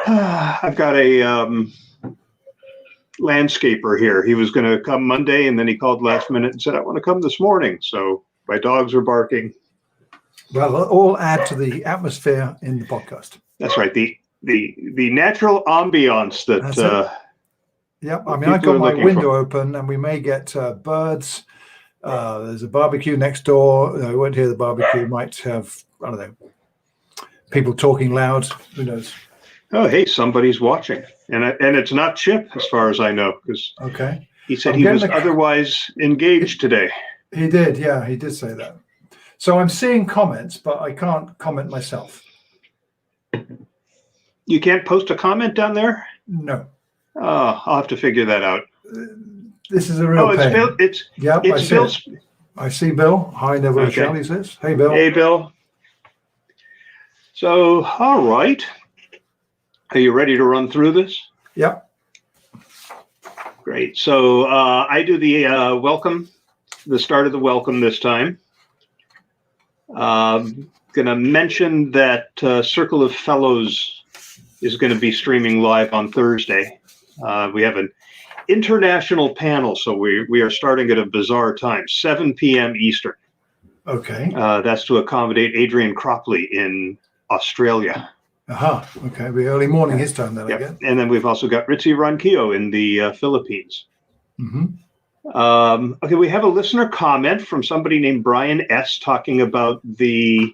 I've got a landscaper here. He was going to come Monday, and then he called last minute and said, "I want to come this morning." So my dogs are barking. Well, they'll all add to the atmosphere in the podcast. That's right. The natural ambiance that. Yep. I mean, I've got my window open, and we may get birds. There's a barbecue next door. I won't hear the barbecue. You might have, I don't know, people talking loud. Who knows? Oh, hey, somebody's watching, and it's not Chip, as far as I know, because he said he was otherwise engaged today. He did, yeah, he did say that. So I'm seeing comments, but I can't comment myself. You can't post a comment down there? No. Oh, I'll have to figure that out. This is a real pain. Bill. It's Bill's. I see Bill. Hi, never shall, he says. Hey, Bill. Hey, Bill. So, all right. Are you ready to run through this? Yep. Great. So I do the welcome, the start of the welcome this time. Going to mention that Circle of Fellows is going to be streaming live on Thursday. We have an international panel, so we are starting at a bizarre time, 7 p.m. Eastern. Okay. That's to accommodate Adrian Cropley in Australia. Okay. It'll be early morning his time then, I guess. And then we've also got Ritzy Ronquillo in the Philippines. Okay, we have a listener comment from somebody named Brian S. talking about the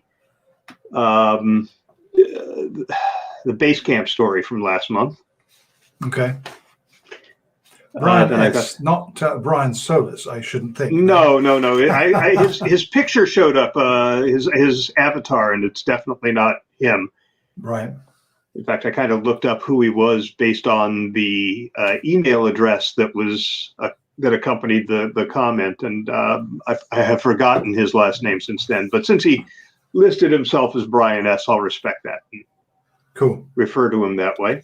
base camp story from last month. Okay. Brian S., not Brian Solis, I shouldn't think. No. His picture showed up, his avatar, and it's definitely not him. Right. In fact, I kind of looked up who he was based on the email address that was that accompanied the comment, and I have forgotten his last name since then. But since he listed himself as Brian S., I'll respect that. Cool. Refer to him that way.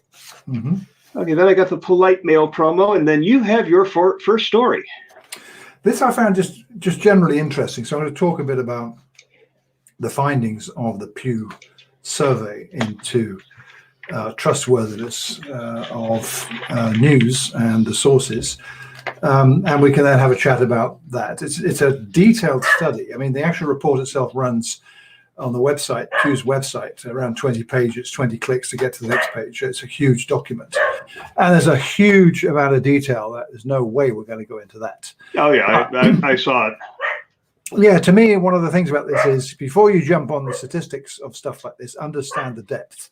Okay, then I got the polite mail promo, and then you have your first story. This I found just generally interesting. So I'm going to talk a bit about the findings of the Pew survey into trustworthiness of news and the sources, and we can then have a chat about that. It's a detailed study. I mean, the actual report itself runs on the website, Pew's website, around 20 pages, 20 clicks to get to the next page. It's a huge document, and there's a huge amount of detail that there's no way we're going to go into that. Oh yeah, I saw it. Yeah, to me, one of the things about this is before you jump on the statistics of stuff like this, understand the depth,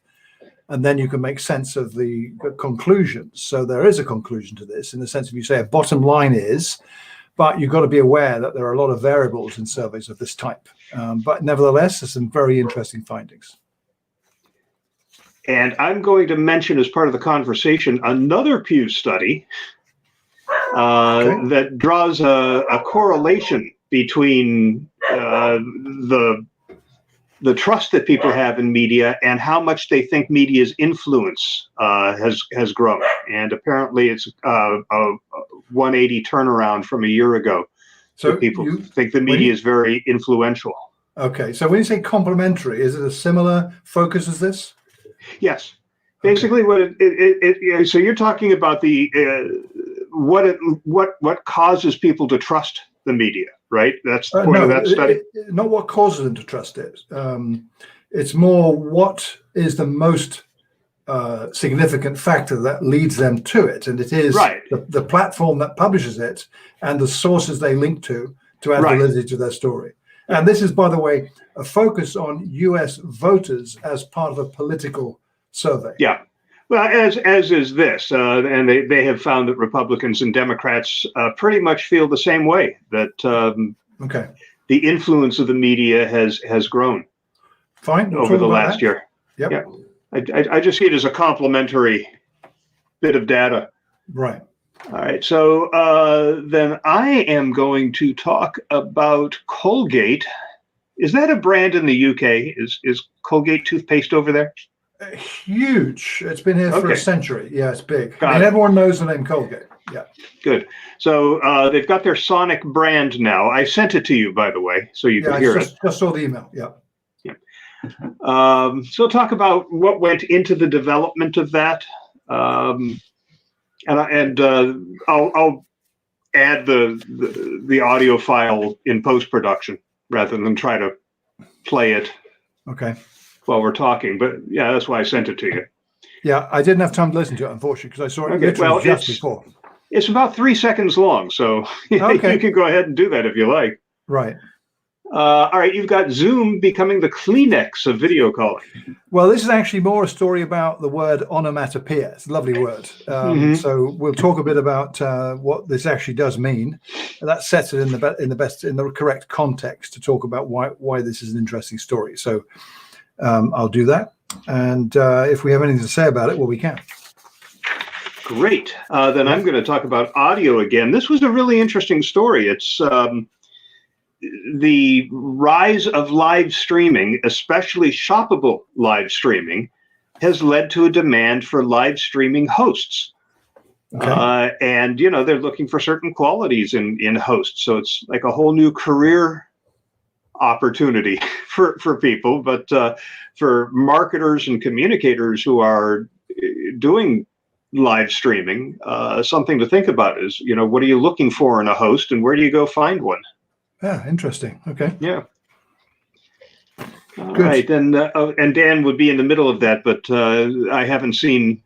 and then you can make sense of the conclusions. So there is a conclusion to this in the sense of you say a bottom line is, but you've got to be aware that there are a lot of variables in surveys of this type. But nevertheless, there's some very interesting findings. And I'm going to mention as part of the conversation another Pew study that draws a correlation between the trust that people have in media and how much they think media's influence has grown. And apparently it's a 180 turnaround from a year ago. So people think the media is very influential. Okay, so when you say complementary, is it a similar focus as this? Yes. Basically, so you're talking about the what causes people to trust the media, right? That's the point of that study. Not what causes them to trust it. It's more what is the most significant factor that leads them to it, and it is the platform that publishes it and the sources they link to add validity to their story. And this is, by the way, a focus on U.S. voters as part of a political survey. Yeah. Well, as is this, and they have found that Republicans and Democrats pretty much feel the same way, that the influence of the media has grown over the last year. Yep. Yeah. I just see it as a complementary bit of data. Right. All right. So then I am going to talk about Colgate. Is that a brand in the UK? Is Colgate toothpaste over there? Huge. It's been here for a century. Yeah, it's big. And everyone knows the name Colgate. Yeah. Good. So they've got their Sonic brand now. I sent it to you, by the way, so you could hear it. Just saw the email. Yeah. Yeah. So talk about what went into the development of that, and I'll add the audio file in post production rather than try to play it Okay. while we're talking. But yeah, that's why I sent it to you. Yeah, I didn't have time to listen to it, unfortunately, because I saw it Okay, literally well, just before. It's about 3 seconds long, so Okay. you can go ahead and do that if you like. Right. All right, you've got Zoom becoming the Kleenex of video calling. Well, this is actually more a story about the word onomatopoeia. It's a lovely word. So we'll talk a bit about what this actually does mean. That sets it in the correct context to talk about why this is an interesting story. So I'll do that, and if we have anything to say about it, well, we can. Great. Then I'm going to talk about audio again. This was a really interesting story. It's the rise of live streaming, especially shoppable live streaming, has led to a demand for live streaming hosts. Okay. And, they're looking for certain qualities in hosts. So it's like a whole new career opportunity for people. But for marketers and communicators who are doing live streaming, something to think about is, what are you looking for in a host and where do you go find one? Yeah, interesting. Okay. Yeah. All right. And Dan would be in the middle of that, but I haven't seen.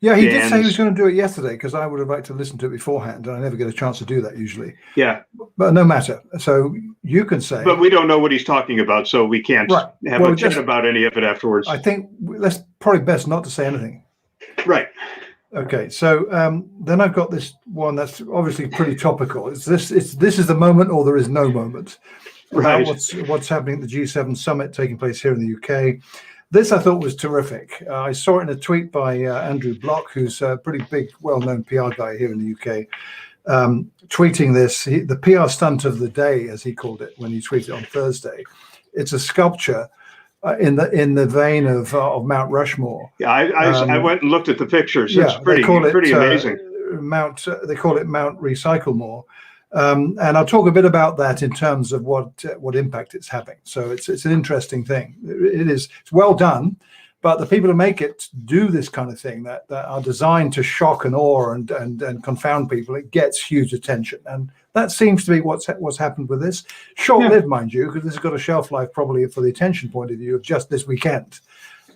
Yeah, he did say he was going to do it yesterday because I would have liked to listen to it beforehand, and I never get a chance to do that usually. Yeah. But no matter. So you can say. But we don't know what he's talking about, so we can't have a chat about any of it afterwards. I think that's probably best not to say anything. Right. Okay, so then I've got this one that's obviously pretty topical. This is the moment or there is no moment. Right. What's happening at the G7 summit taking place here in the UK. This I thought was terrific. I saw it in a tweet by Andrew Block, who's a pretty big, well-known PR guy here in the UK, tweeting this. The PR stunt of the day, as he called it, when he tweeted on Thursday. It's a sculpture in the vein of Mount Rushmore. Yeah, I went and looked at the pictures. It's pretty amazing. They call it Mount Recyclemore, and I'll talk a bit about that in terms of what impact it's having. So it's an interesting thing. It's well done, but the people who make it do this kind of thing that are designed to shock and awe and confound people. It gets huge attention, and that seems to be what's happened with this. Short-lived, mind you, because this has got a shelf life probably for the attention point of view of just this weekend.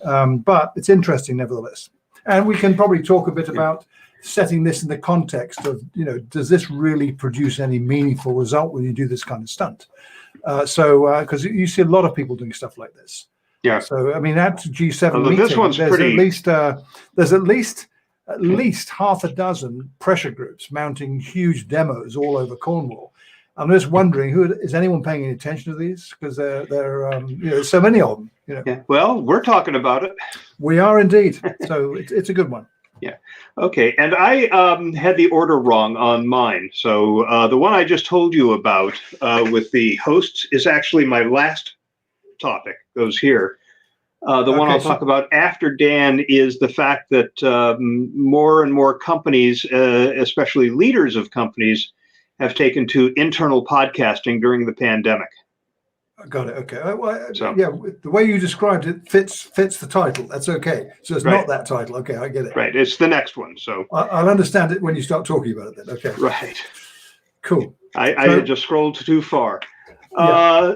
But it's interesting nevertheless. And we can probably talk a bit about setting this in the context of, does this really produce any meaningful result when you do this kind of stunt? Because you see a lot of people doing stuff like this. Yeah. So, I mean, at G7 meeting, this one's there's at least half a dozen pressure groups mounting huge demos all over Cornwall. I'm just wondering, is anyone paying any attention to these? Because there's so many of them. Yeah. Well, we're talking about it. We are indeed. So it's a good one. Yeah. Okay. And I had the order wrong on mine. So the one I just told you about with the hosts is actually my last topic. Goes here. The one I'll talk about after Dan is the fact that more and more companies, especially leaders of companies, have taken to internal podcasting during the pandemic. Got it. Okay. Yeah, the way you described it fits the title. That's okay. So it's not that title. Okay, I get it. Right. It's the next one. So I'll understand it when you start talking about it then. Okay. Right. Cool. I had just scrolled too far.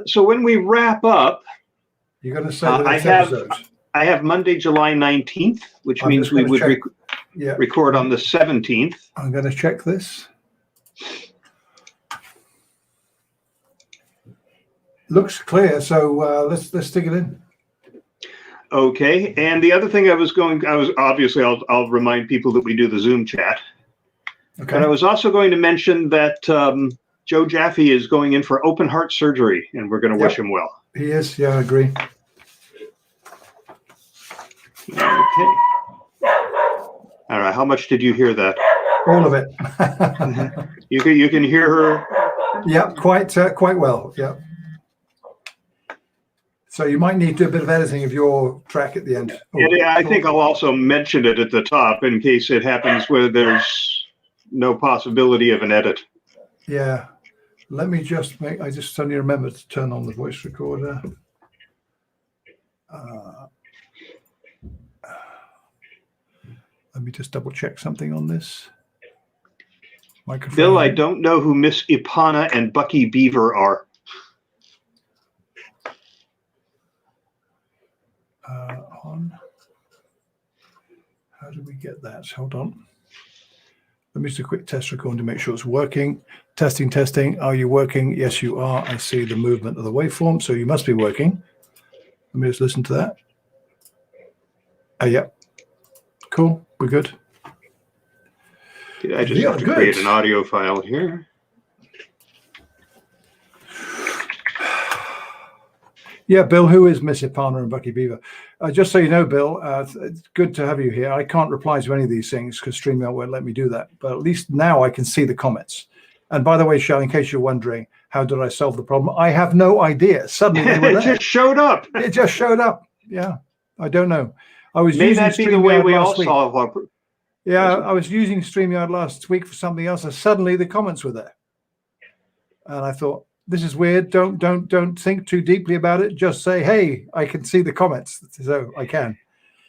So when we wrap up, you're going to say the next episode. I have Monday, July 19th, which means we would record on the 17th. I'm going to check this. Looks clear, so let's stick it in. Okay, and the other thing I'll remind people that we do the Zoom chat. Okay. And I was also going to mention that Joe Jaffe is going in for open heart surgery, and we're going to wish him well. He is, yeah, I agree. Okay. All right, how much did you hear that? All of it. You can hear her? Yeah, quite well, yeah. So you might need to do a bit of editing of your track at the end. Yeah, I think I'll also mention it at the top in case it happens where there's no possibility of an edit. Yeah. Let me I just suddenly remembered to turn on the voice recorder. Let me just double check something on this. Microphone. Bill, I don't know who Miss Ipana and Bucky Beaver are. On. How do we get that? Hold on. Let me just do a quick test record to make sure it's working. Testing, testing. Are you working? Yes, you are. I see the movement of the waveform, so you must be working. Let me just listen to that. Yeah. Cool. We're good. I just have to create an audio file here. Yeah, Bill, who is Miss Ipana and Bucky Beaver? Just so you know, Bill, it's good to have you here. I can't reply to any of these things because StreamYard won't let me do that. But at least now I can see the comments. And by the way, Shell, in case you're wondering, how did I solve the problem? I have no idea. Suddenly they were there. It just showed up. It just showed up. Yeah, I don't know. I was May using that be the way StreamYard we all last week. solve our... Yeah, I was using StreamYard last week for something else, and suddenly the comments were there. And I thought, this is weird. Don't think too deeply about it. Just say, hey, I can see the comments. So I can.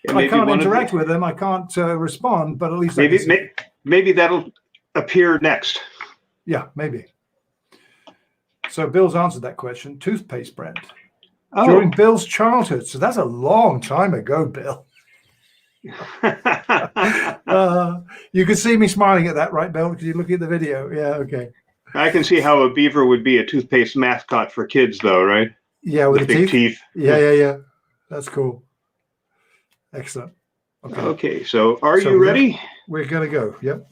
Yeah, I can't interact with them. I can't respond, but at least maybe that'll appear next. Yeah, maybe. So Bill's answered that question. Toothpaste brand. Oh. During Bill's childhood. So that's a long time ago, Bill. You can see me smiling at that, right, Bill? Because you're looking at the video. Yeah, okay. I can see how a beaver would be a toothpaste mascot for kids, though, right? Yeah, with the big teeth. Yeah. That's cool. Excellent. Okay, so are you ready? We're going to go. Yep.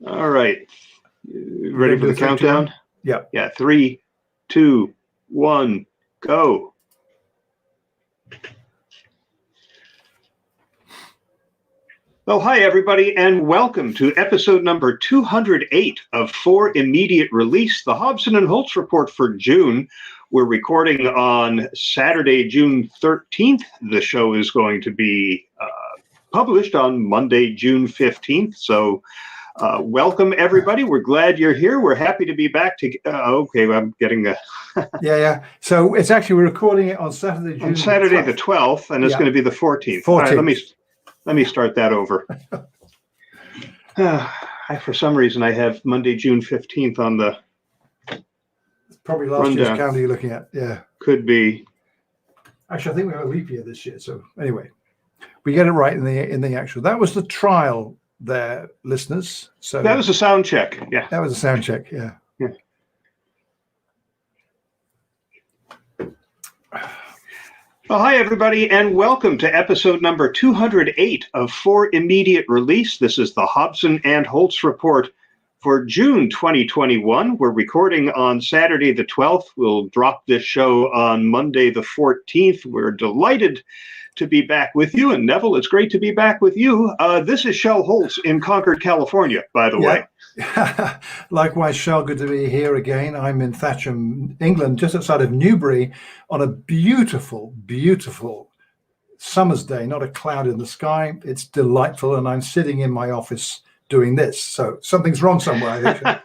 All right. Ready for the countdown? Yeah. Yeah. 3, 2, 1, go. Well, hi, everybody, and welcome to episode number 208 of For Immediate Release, the Hobson and Holtz Report for June. We're recording on Saturday, June 13th. The show is going to be published on Monday, June 15th. So welcome, everybody. We're glad you're here. We're happy to be back. Okay, I'm getting a... Yeah. So it's actually, we're recording it on Saturday, June on Saturday the 12th, and it's going to be the 14th. All right, let me start that over. For some reason, I have Monday, June 15th on the probably last year's calendar you're looking at. Yeah. Could be. Actually, I think we have a leap year this year. So anyway, we get it right in the actual. That was the trial there, listeners. So that was a sound check. Yeah. That was a sound check. Yeah. Well, hi, everybody, and welcome to episode number 208 of For Immediate Release. This is the Hobson and Holtz Report for June 2021. We're recording on Saturday the 12th. We'll drop this show on Monday the 14th. We're delighted to be back with you. And Neville, it's great to be back with you. This is Shell Holtz in Concord, California, by the way. Likewise, Shell, good to be here again. I'm in Thatcham, England, just outside of Newbury, on a beautiful, beautiful summer's day, not a cloud in the sky. It's delightful, and I'm sitting in my office doing this. So something's wrong somewhere, I think.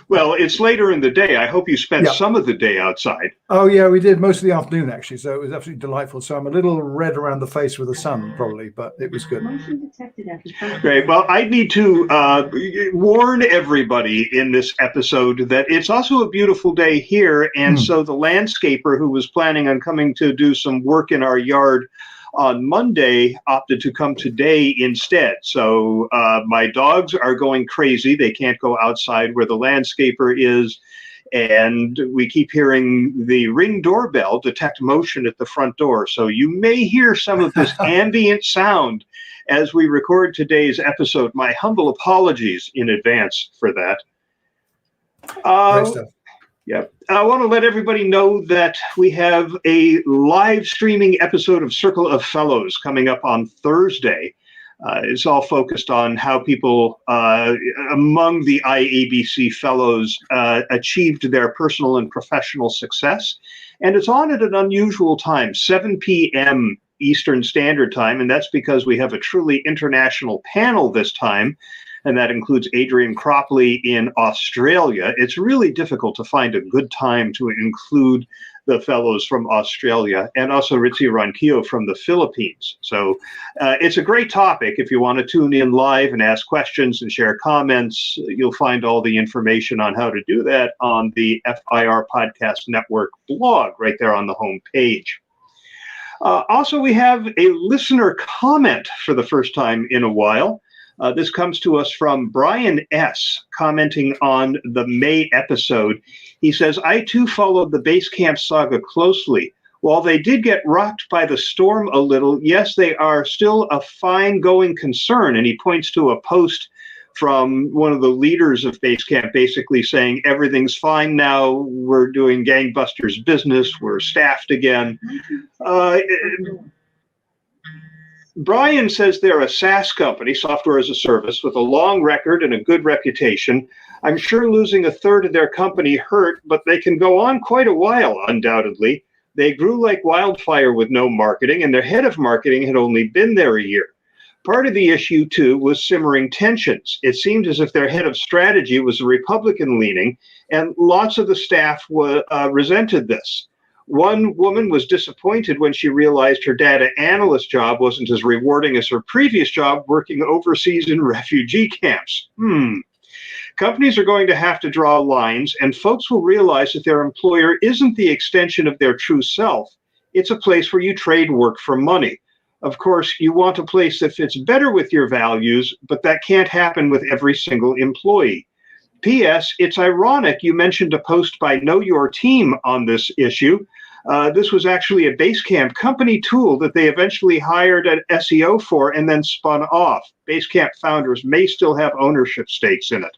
Well, it's later in the day. I hope you spent some of the day outside. Oh, yeah, we did most of the afternoon, actually. So it was absolutely delightful. So I'm a little red around the face with the sun, probably, but it was good. Great. Well, I need to warn everybody in this episode that it's also a beautiful day here. And so the landscaper who was planning on coming to do some work in our yard on Monday opted to come today instead. So my dogs are going crazy. They can't go outside where the landscaper is. And we keep hearing the Ring doorbell detect motion at the front door. So you may hear some of this ambient sound as we record today's episode. My humble apologies in advance for that. Yep. I want to let everybody know that we have a live streaming episode of Circle of Fellows coming up on Thursday. It's all focused on how people among the IABC fellows achieved their personal and professional success. And it's on at an unusual time, 7 p.m. Eastern Standard Time. And that's because we have a truly international panel this time. and that includes Adrian Cropley in Australia. It's really difficult to find a good time to include the fellows from Australia, and also Ritzy Ronquillo from the Philippines. So it's a great topic. If you want to tune in live and ask questions and share comments, you'll find all the information on how to do that on the FIR Podcast Network blog right there on the home page. Also, we have a listener comment for the first time in a while. This comes to us from Brian S., commenting on the May episode. He says, I too followed the Basecamp saga closely. While they did get rocked by the storm a little, yes, they are still a fine-going concern. And he points to a post from one of the leaders of Basecamp basically saying, everything's fine now, we're doing gangbusters business, we're staffed again. Brian says they're a SaaS company, software as a service, with a long record and a good reputation. I'm sure losing a third of their company hurt, but they can go on quite a while, undoubtedly. They grew like wildfire with no marketing, and their head of marketing had only been there a year. Part of the issue, too, was simmering tensions. It seemed as if their head of strategy was Republican-leaning, and lots of the staff resented this. One woman was disappointed when she realized her data analyst job wasn't as rewarding as her previous job working overseas in refugee camps. Companies are going to have to draw lines, and folks will realize that their employer isn't the extension of their true self. It's a place where you trade work for money. Of course, you want a place that fits better with your values, but that can't happen with every single employee. P.S. It's ironic you mentioned a post by Know Your Team on this issue. This was actually a Basecamp company tool that they eventually hired an SEO for and then spun off. Basecamp founders may still have ownership stakes in it.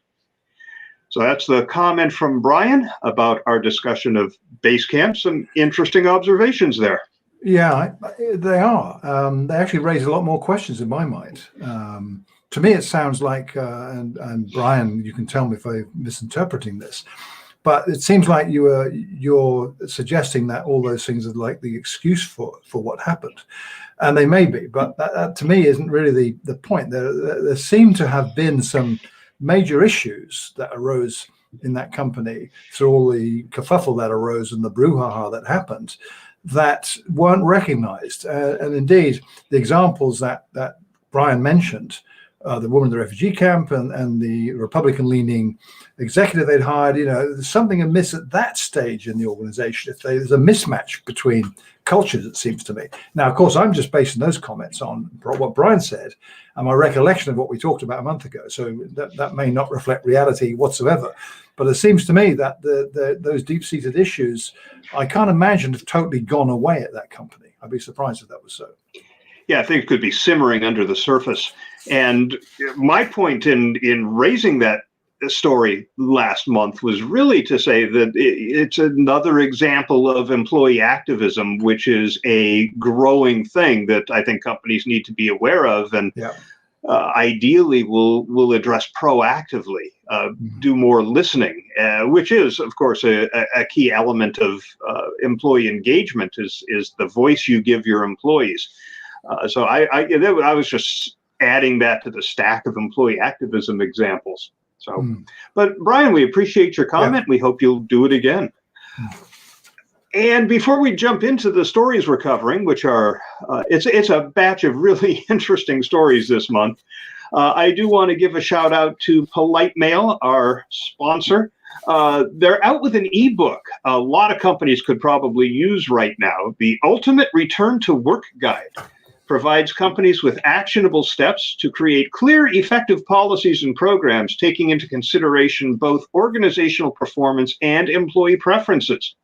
So that's the comment from Brian about our discussion of Basecamp. Some interesting observations there. Yeah, they are. They actually raise a lot more questions in my mind. To me, it sounds like, and Brian, you can tell me if I'm misinterpreting this, but it seems like you're suggesting that all those things are like the excuse for what happened, and they may be, but that to me isn't really the point. There seem to have been some major issues that arose in that company through all the kerfuffle that arose and the brouhaha that happened that weren't recognized, and indeed the examples that Brian mentioned. The woman in the refugee camp and the Republican-leaning executive they'd hired, there's something amiss at that stage in the organization. If there's a mismatch between cultures, it seems to me. Now, of course, I'm just basing those comments on what Brian said and my recollection of what we talked about a month ago. So that may not reflect reality whatsoever. But it seems to me that those deep-seated issues, I can't imagine have totally gone away at that company. I'd be surprised if that was so. Yeah, I think it could be simmering under the surface. And my point in raising that story last month was really to say that it's another example of employee activism, which is a growing thing that I think companies need to be aware of and ideally will address proactively, do more listening, which is, of course, a key element of employee engagement is the voice you give your employees. So I was just adding that to the stack of employee activism examples. So, but Brian, we appreciate your comment. We hope you'll do it again. And before we jump into the stories we're covering, which are, it's a batch of really interesting stories this month, I do want to give a shout out to Polite Mail, our sponsor. They're out with an ebook a lot of companies could probably use right now. The Ultimate Return to Work Guide provides companies with actionable steps to create clear, effective policies and programs, taking into consideration both organizational performance and employee preferences.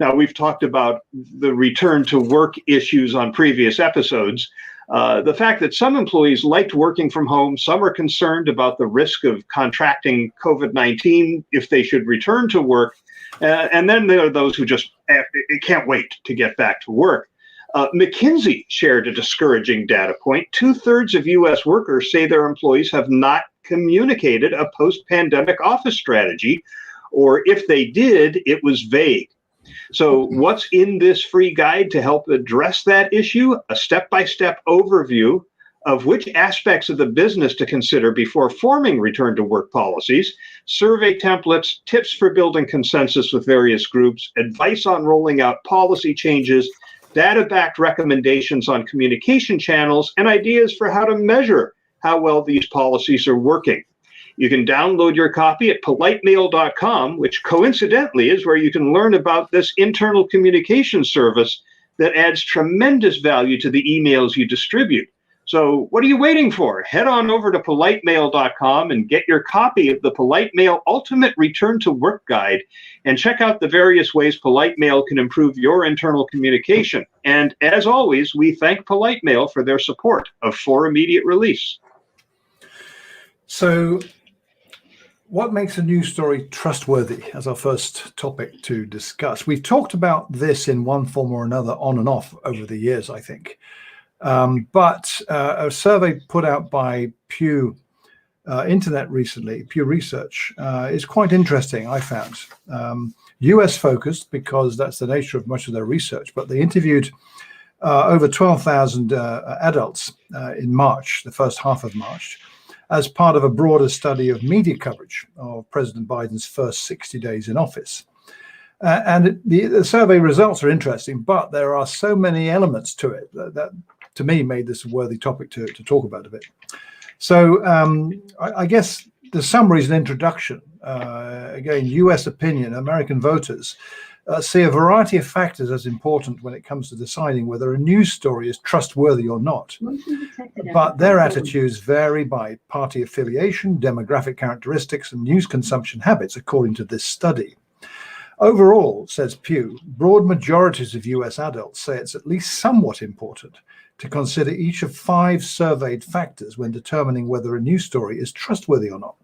Now, we've talked about the return to work issues on previous episodes. The fact that some employees liked working from home, some are concerned about the risk of contracting COVID-19 if they should return to work, and then there are those who just can't wait to get back to work. McKinsey shared a discouraging data point. 2/3 of U.S. workers say their employees have not communicated a post-pandemic office strategy, or if they did, it was vague. So what's in this free guide to help address that issue? A step-by-step overview of which aspects of the business to consider before forming return to work policies, survey templates, tips for building consensus with various groups, advice on rolling out policy changes, data-backed recommendations on communication channels, and ideas for how to measure how well these policies are working. You can download your copy at politemail.com, which coincidentally is where you can learn about this internal communication service that adds tremendous value to the emails you distribute. So what are you waiting for? Head on over to politemail.com and get your copy of the Polite Mail Ultimate Return to Work Guide, and check out the various ways Polite Mail can improve your internal communication. And as always, we thank Polite Mail for their support of For Immediate Release. So what makes a news story trustworthy as our first topic to discuss? We've talked about this in one form or another on and off over the years, I think. But a survey put out by Pew Internet recently, Pew Research, is quite interesting, I found. US focused, because that's the nature of much of their research, but they interviewed over 12,000 adults in March, the first half of March, as part of a broader study of media coverage of President Biden's first 60 days in office. And the survey results are interesting, but there are so many elements to it that to me made this a worthy topic to talk about a bit. So I guess the summary is an introduction. Again, US opinion, American voters see a variety of factors as important when it comes to deciding whether a news story is trustworthy or not. But their attitudes vary by party affiliation, demographic characteristics, and news consumption habits, according to this study. Overall, says Pew, broad majorities of US adults say it's at least somewhat important to consider each of 5 surveyed factors when determining whether a news story is trustworthy or not.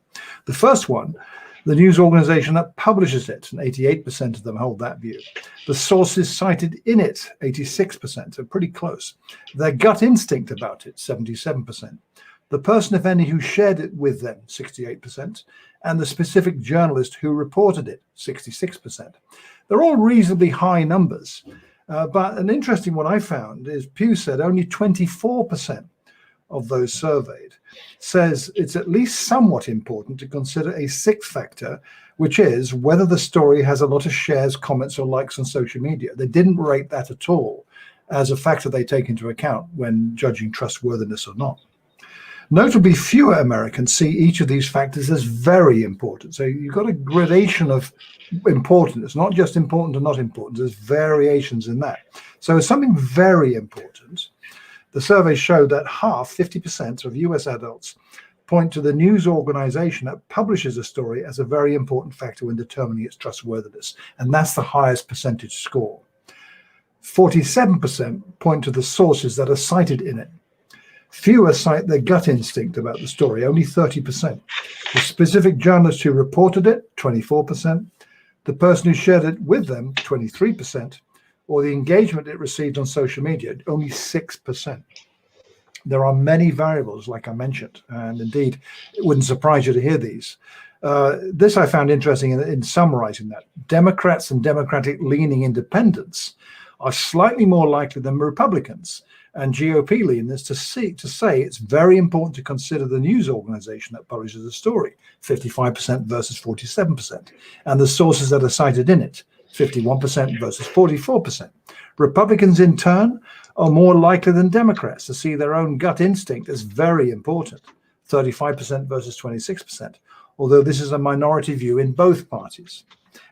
The first one, the news organization that publishes it, and 88% of them hold that view. The sources cited in it, 86%, so pretty close. Their gut instinct about it, 77%. The person, if any, who shared it with them, 68%, and the specific journalist who reported it, 66%. They're all reasonably high numbers, but an interesting one I found is Pew said only 24% of those surveyed says it's at least somewhat important to consider a 6th factor, which is whether the story has a lot of shares, comments, or likes on social media. They didn't rate that at all as a factor they take into account when judging trustworthiness or not. Notably, fewer Americans see each of these factors as very important. So you've got a gradation of important. It's not just important or not important. There's variations in that. So it's something very important. The survey showed that 50% of US adults point to the news organization that publishes a story as a very important factor when determining its trustworthiness. And that's the highest percentage score. 47% point to the sources that are cited in it. Fewer cite their gut instinct about the story, only 30%. The specific journalist who reported it, 24%. The person who shared it with them, 23%. Or the engagement it received on social media, only 6%. There are many variables, like I mentioned, and indeed, it wouldn't surprise you to hear these. This I found interesting in summarizing that. Democrats and Democratic-leaning independents are slightly more likely than Republicans and GOP leaners to say it's very important to consider the news organization that publishes the story, 55% versus 47%, and the sources that are cited in it, 51% versus 44%. Republicans, in turn, are more likely than Democrats to see their own gut instinct as very important, 35% versus 26%, although this is a minority view in both parties.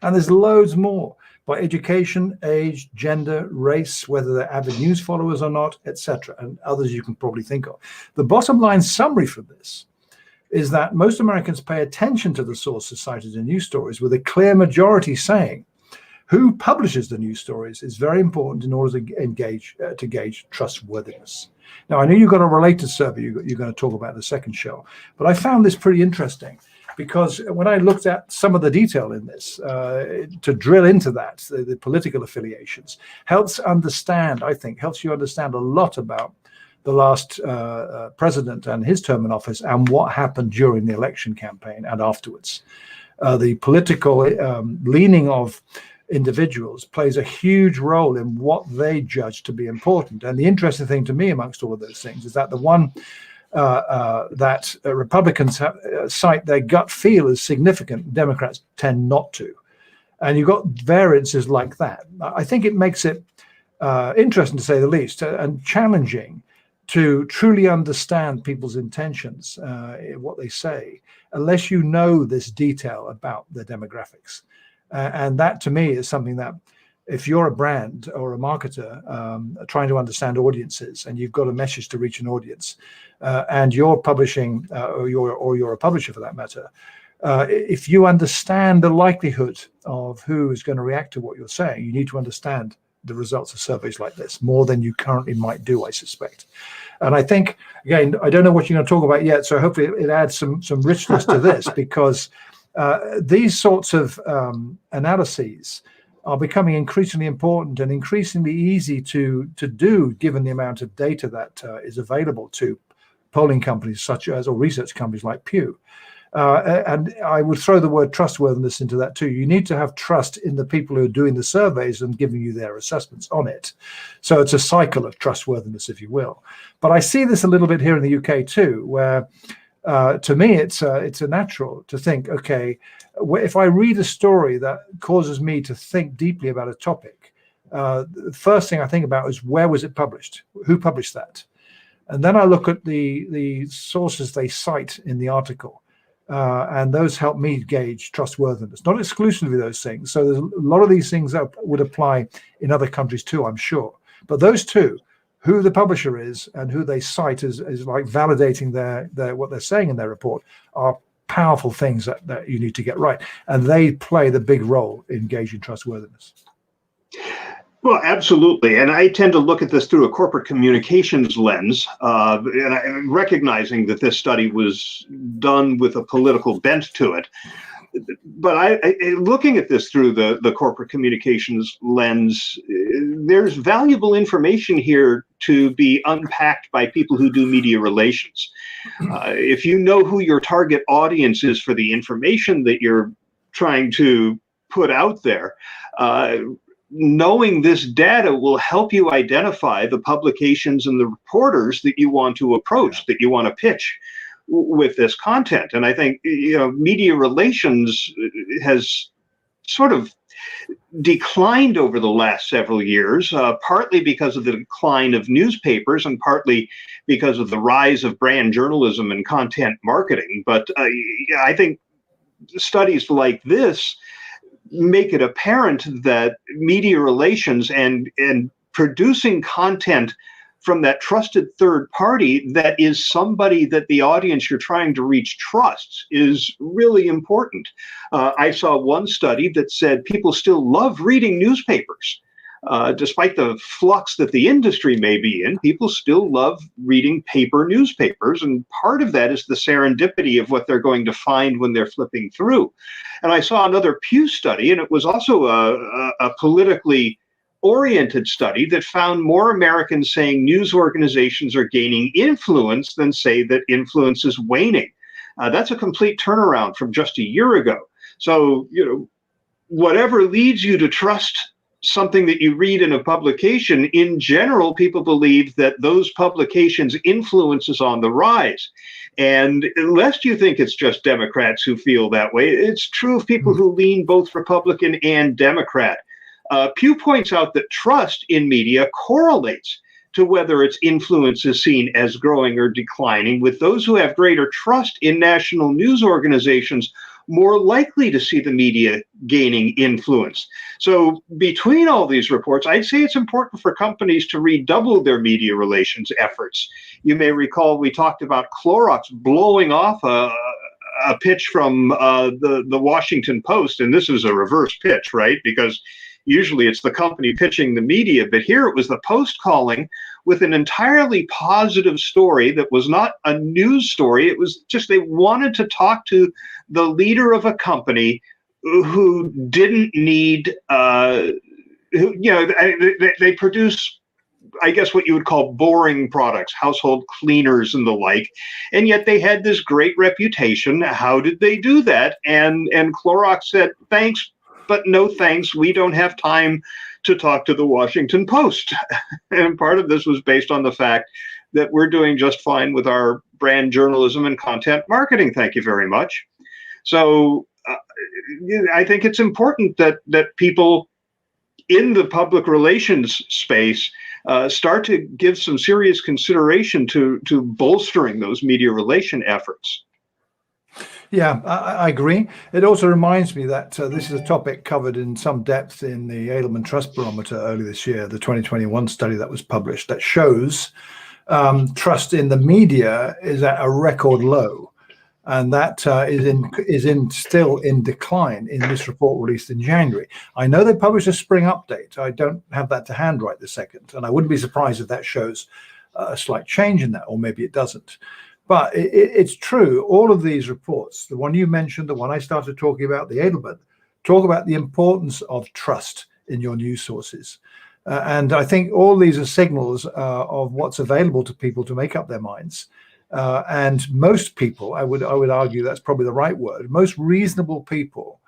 And there's loads more, by education, age, gender, race, whether they're avid news followers or not, etc., and others you can probably think of. The bottom line summary for this is that most Americans pay attention to the sources cited in news stories, with a clear majority saying who publishes the news stories is very important in order to gauge trustworthiness. Now, I know you've got a related survey you're going to talk about in the second show, but I found this pretty interesting because when I looked at some of the detail in this, to drill into that, the political affiliations, helps you understand a lot about the last president and his term in office and what happened during the election campaign and afterwards. The political leaning of individuals plays a huge role in what they judge to be important. And the interesting thing to me amongst all of those things is that the one that Republicans cite their gut feel as significant, Democrats tend not to. And you've got variances like that. I think it makes it interesting, to say the least, and challenging to truly understand people's intentions, what they say, unless you know this detail about their demographics. And that, to me, is something that, if you're a brand or a marketer trying to understand audiences, and you've got a message to reach an audience, and you're publishing, or you're a publisher for that matter, if you understand the likelihood of who is going to react to what you're saying, you need to understand the results of surveys like this more than you currently might do, I suspect. And I think, again, I don't know what you're going to talk about yet, so hopefully it adds some richness to this, because these sorts of analyses are becoming increasingly important and increasingly easy to do, given the amount of data that is available to polling companies such as, or research companies like Pew. And I would throw the word trustworthiness into that too. You need to have trust in the people who are doing the surveys and giving you their assessments on it. So it's a cycle of trustworthiness, if you will. But I see this a little bit here in the UK too, where to me it's a natural to think, okay, if I read a story that causes me to think deeply about a topic, the first thing I think about is, where was it published? Who published that? And then I look at the sources they cite in the article. And those help me gauge trustworthiness, not exclusively those things. So there's a lot of these things that would apply in other countries too, I'm sure. But those two, who the publisher is and who they cite as like validating their what they're saying in their report, are powerful things that you need to get right. And they play the big role in gauging trustworthiness. Well, absolutely. And I tend to look at this through a corporate communications lens, and recognizing that this study was done with a political bent to it. But looking at this through the corporate communications lens, there's valuable information here to be unpacked by people who do media relations. If you know who your target audience is for the information that you're trying to put out there, knowing this data will help you identify the publications and the reporters that you want to approach, that you want to pitch with this content. And I think, media relations has sort of declined over the last several years, partly because of the decline of newspapers and partly because of the rise of brand journalism and content marketing. But I think studies like this make it apparent that media relations and producing content from that trusted third party that is somebody that the audience you're trying to reach trusts is really important. I saw one study that said people still love reading newspapers. Despite the flux that the industry may be in, people still love reading paper newspapers. And part of that is the serendipity of what they're going to find when they're flipping through. And I saw another Pew study, and it was also a politically oriented study that found more Americans saying news organizations are gaining influence than say that influence is waning. That's a complete turnaround from just a year ago. So, whatever leads you to trust something that you read in a publication, in general, people believe that those publications' influence is on the rise. And lest you think it's just Democrats who feel that way, it's true of people who lean both Republican and Democrat. Pew points out that trust in media correlates to whether its influence is seen as growing or declining, with those who have greater trust in national news organizations more likely to see the media gaining influence. So between all these reports, I'd say it's important for companies to redouble their media relations efforts. You may recall we talked about Clorox blowing off a pitch from the Washington Post, and this is a reverse pitch, right? Because usually it's the company pitching the media, but here it was the Post calling with an entirely positive story that was not a news story. It was just they wanted to talk to the leader of a company who didn't need, they produce, I guess, what you would call boring products, household cleaners and the like, and yet they had this great reputation. How did they do that? And Clorox said, thanks, but no thanks. We don't have time to talk to the Washington Post. And part of this was based on the fact that we're doing just fine with our brand journalism and content marketing. Thank you very much. So I think it's important that people in the public relations space start to give some serious consideration to bolstering those media relation efforts. Yeah, I agree. It also reminds me that this is a topic covered in some depth in the Edelman Trust Barometer earlier this year, the 2021 study that was published that shows trust in the media is at a record low. And that is still in decline in this report released in January. I know they published a spring update. I don't have that to hand right this second, and I wouldn't be surprised if that shows a slight change in that, or maybe it doesn't. But it's true. All of these reports, the one you mentioned, the one I started talking about, the Edelman, talk about the importance of trust in your news sources. And I think all these are signals of what's available to people to make up their minds. And most people, I would argue that's probably the right word, most reasonable people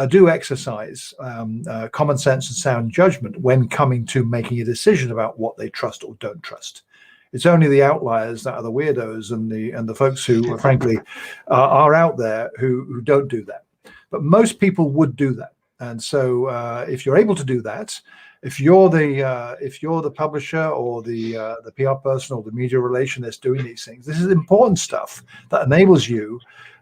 do exercise common sense and sound judgment when coming to making a decision about what they trust or don't trust. It's only the outliers that are the weirdos and the folks who, frankly, are out there who don't do that. But most people would do that. And so if you're able to do that, if you're the publisher or the PR person or the media relation that's doing these things, this is important stuff that enables you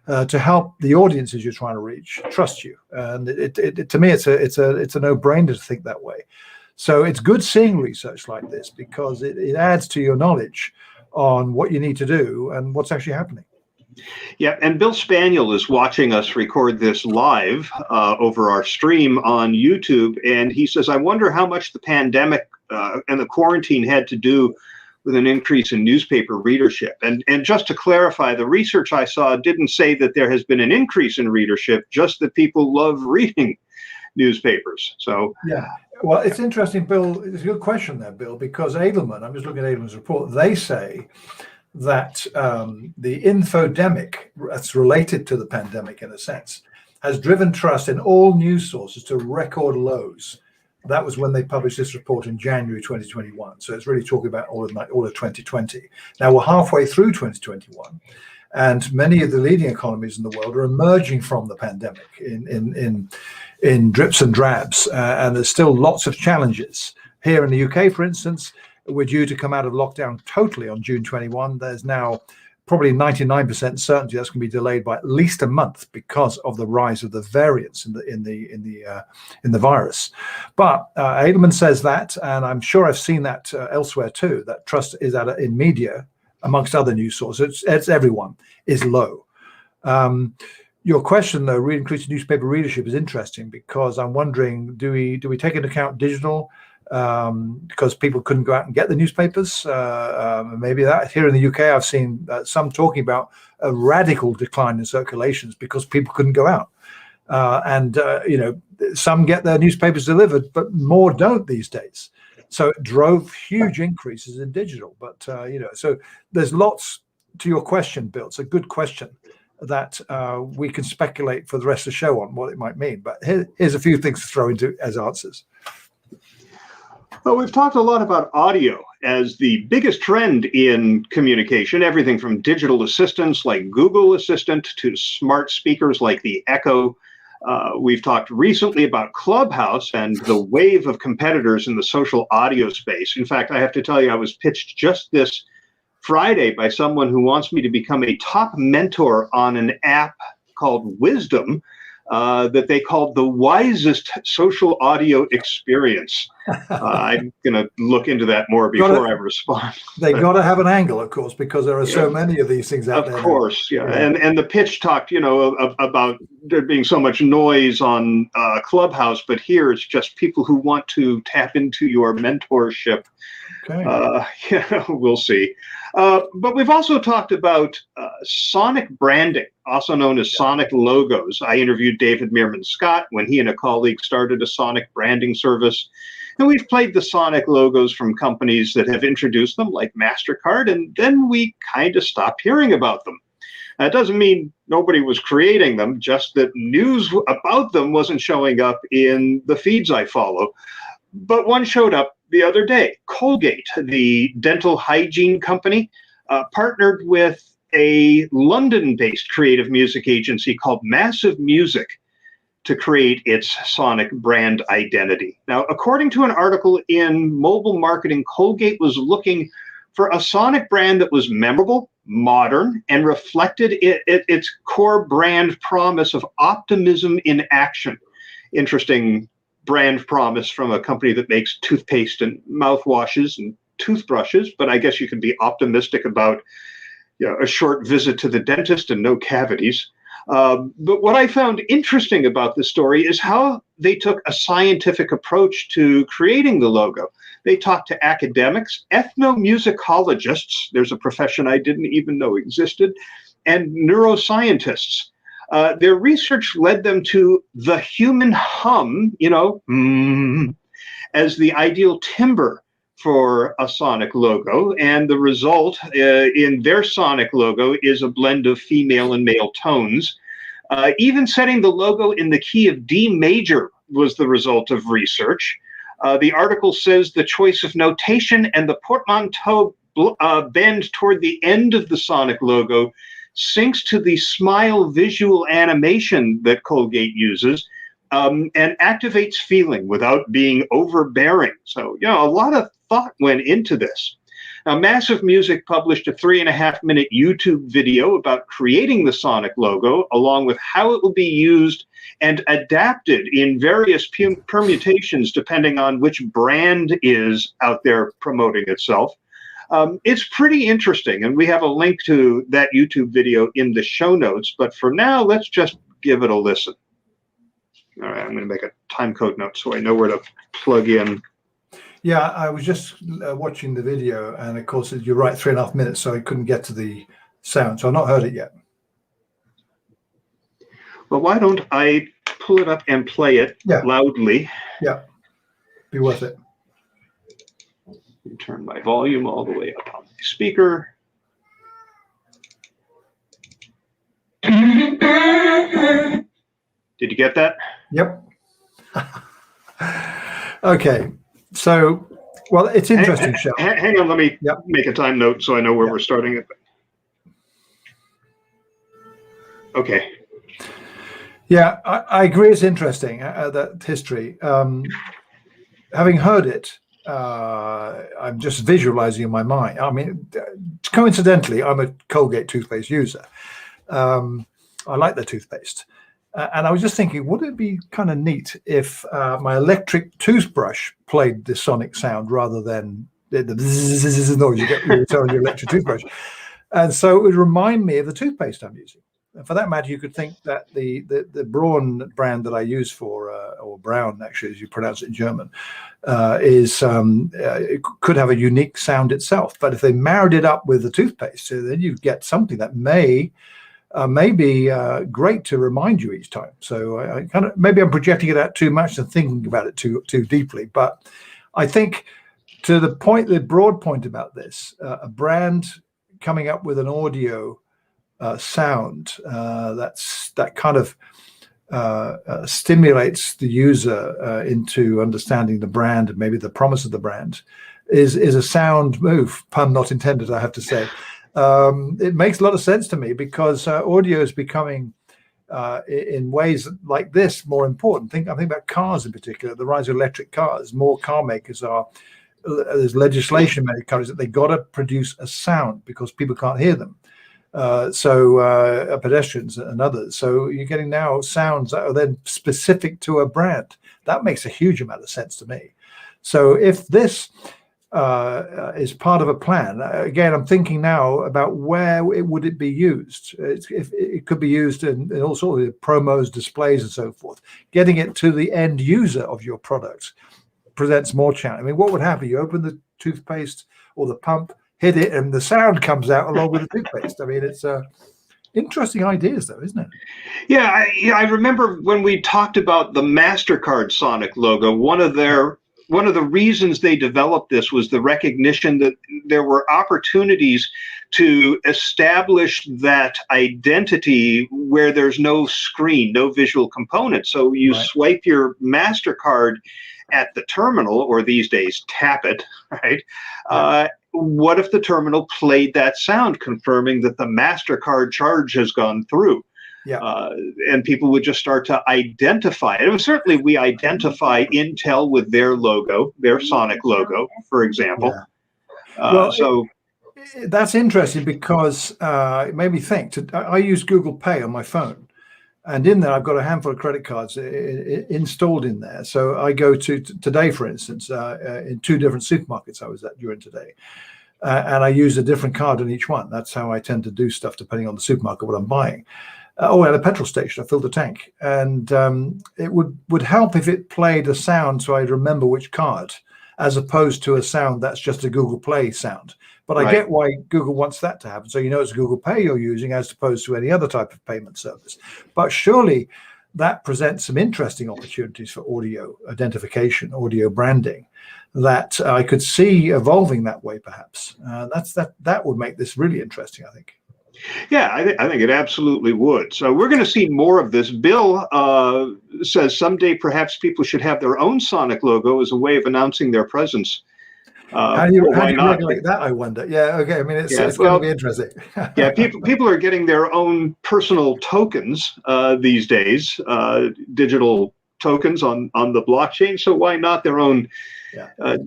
to help the audiences you're trying to reach trust you. And to me, it's a no-brainer to think that way. So it's good seeing research like this because it adds to your knowledge on what you need to do and what's actually happening. Yeah, and Bill Spaniel is watching us record this live over our stream on YouTube, and he says, I wonder how much the pandemic and the quarantine had to do with an increase in newspaper readership. And just to clarify, the research I saw didn't say that there has been an increase in readership, just that people love reading newspapers. So yeah, well, it's interesting, Bill. It's a good question there, Bill, because Edelman, I'm just looking at Edelman's report, they say that the infodemic that's related to the pandemic, in a sense, has driven trust in all news sources to record lows. That was when they published this report in January 2021. So it's really talking about all of 2020. Now we're halfway through 2021, and many of the leading economies in the world are emerging from the pandemic in drips and drabs, and there's still lots of challenges. Here in the UK, for instance, we're due to come out of lockdown totally on June 21. There's now probably 99% certainty that's going to be delayed by at least a month because of the rise of the variants in the virus. But Edelman says that, and I'm sure I've seen that elsewhere too, that trust is in media, amongst other news sources, it's everyone, is low. Your question, though, increasing newspaper readership is interesting because I'm wondering, do we take into account digital? Because people couldn't go out and get the newspapers. Maybe that. Here in the UK, I've seen some talking about a radical decline in circulations because people couldn't go out. Some get their newspapers delivered, but more don't these days. So it drove huge increases in digital. But, so there's lots to your question, Bill. It's a good question that we can speculate for the rest of the show on what it might mean. But here's a few things to throw into as answers. Well, we've talked a lot about audio as the biggest trend in communication, everything from digital assistants like Google Assistant to smart speakers like the Echo. We've talked recently about Clubhouse and the wave of competitors in the social audio space. In fact, I have to tell you, I was pitched just this Friday by someone who wants me to become a top mentor on an app called Wisdom that they called the wisest social audio experience. I'm going to look into that more before I respond. They got to have an angle, of course, because there are so many of these things out there. Of course, yeah. And the pitch talked, about there being so much noise on Clubhouse, but here it's just people who want to tap into your mentorship. Okay. We'll see. But we've also talked about sonic branding, also known as sonic logos. I interviewed David Meerman Scott when he and a colleague started a sonic branding service. And we've played the sonic logos from companies that have introduced them, like MasterCard, and then we kind of stopped hearing about them. That doesn't mean nobody was creating them, just that news about them wasn't showing up in the feeds I follow. But one showed up the other day. Colgate, the dental hygiene company, partnered with a London-based creative music agency called Massive Music to create its sonic brand identity. Now, according to an article in Mobile Marketing, Colgate was looking for a sonic brand that was memorable, modern, and reflected its core brand promise of optimism in action. Interesting brand promise from a company that makes toothpaste and mouthwashes and toothbrushes, but I guess you can be optimistic about a short visit to the dentist and no cavities. But what I found interesting about this story is how they took a scientific approach to creating the logo. They talked to academics, ethnomusicologists, there's a profession I didn't even know existed, and neuroscientists. Their research led them to the human hum, as the ideal timbre for a sonic logo, and the result in their sonic logo is a blend of female and male tones. Even setting the logo in the key of D major was the result of research. The article says the choice of notation and the portmanteau bend toward the end of the sonic logo syncs to the smile visual animation that Colgate uses, and activates feeling without being overbearing. So, a lot of thought went into this. Now, Massive Music published a 3.5-minute YouTube video about creating the sonic logo, along with how it will be used and adapted in various permutations depending on which brand is out there promoting itself. It's pretty interesting, and we have a link to that YouTube video in the show notes. But for now, let's just give it a listen. All right, I'm going to make a time code note so I know where to plug in. Yeah, I was just watching the video, and of course, you're right, 3.5 minutes, so I couldn't get to the sound, so I've not heard it yet. Well, why don't I pull it up and play it loudly? Yeah, be worth it. Turn my volume all the way up on the speaker. Did you get that? Yep. Okay. So, well, it's interesting, Shel. Hang on, let me make a time note so I know where we're starting it. Okay. Yeah, I agree. It's interesting, that history. Having heard it, I'm just visualizing in my mind. I mean, coincidentally, I'm a Colgate toothpaste user. I like the toothpaste. And I was just thinking, would it be kind of neat if my electric toothbrush played the sonic sound rather than the bzzz noise you get when you turn on your electric toothbrush? And so it would remind me of the toothpaste I'm using. And for that matter, you could think that the Braun brand that I use for, or Braun actually, as you pronounce it in German, it could have a unique sound itself. But if they married it up with the toothpaste, so then you get something that may be great to remind you each time. So I kind of, maybe I'm projecting it out too much and thinking about it too deeply. But I think to the point, the broad point about this, a brand coming up with an audio sound that kind of stimulates the user into understanding the brand and maybe the promise of the brand is a sound move, pun not intended, I have to say. It makes a lot of sense to me because audio is becoming, in ways like this, more important. I'm thinking about cars in particular, the rise of electric cars. More car makers there's legislation in many countries that they got to produce a sound because people can't hear them. So pedestrians and others. So you're getting now sounds that are then specific to a brand. That makes a huge amount of sense to me. So if this is part of a plan, again, I'm thinking now about where would it be used. If it could be used in all sorts of promos, displays, and so forth. Getting it to the end user of your product presents more challenge. I mean, what would happen? You open the toothpaste or the pump, hit it, and the sound comes out along with the toothpaste. I mean, it's interesting ideas, though, isn't it? Yeah, I remember when we talked about the MasterCard Sonic logo, one of their one of the reasons they developed this was the recognition that there were opportunities to establish that identity where there's no screen, no visual component. So you Right. swipe your MasterCard at the terminal, or these days tap it, right? What if the terminal played that sound, confirming that the MasterCard charge has gone through? Yeah. And people would just start to identify it. And certainly we identify Intel with their logo, their Sonic logo, for example. Well, So that's interesting because it made me think. I use Google Pay on my phone, and in there I've got a handful of credit cards installed in there. So I go to today, for instance, in 2 different supermarkets I was at during today, and I use a different card on each one. That's how I tend to do stuff depending on the supermarket, what I'm buying. At a petrol station, I filled the tank, and it would help if it played a sound so I'd remember which card, as opposed to a sound that's just a Google Play sound. But I get why Google wants that to happen. So you know it's Google Pay you're using as opposed to any other type of payment service. But surely that presents some interesting opportunities for audio identification, audio branding, that I could see evolving that way, perhaps. That would make this really interesting, I think. Yeah, I think it absolutely would. So we're going to see more of this. Bill says someday perhaps people should have their own Sonic logo as a way of announcing their presence. How do you regulate that, I wonder? Yeah, okay. I mean, it's going to be interesting. Yeah, people are getting their own personal tokens these days, digital tokens on the blockchain. So why not their own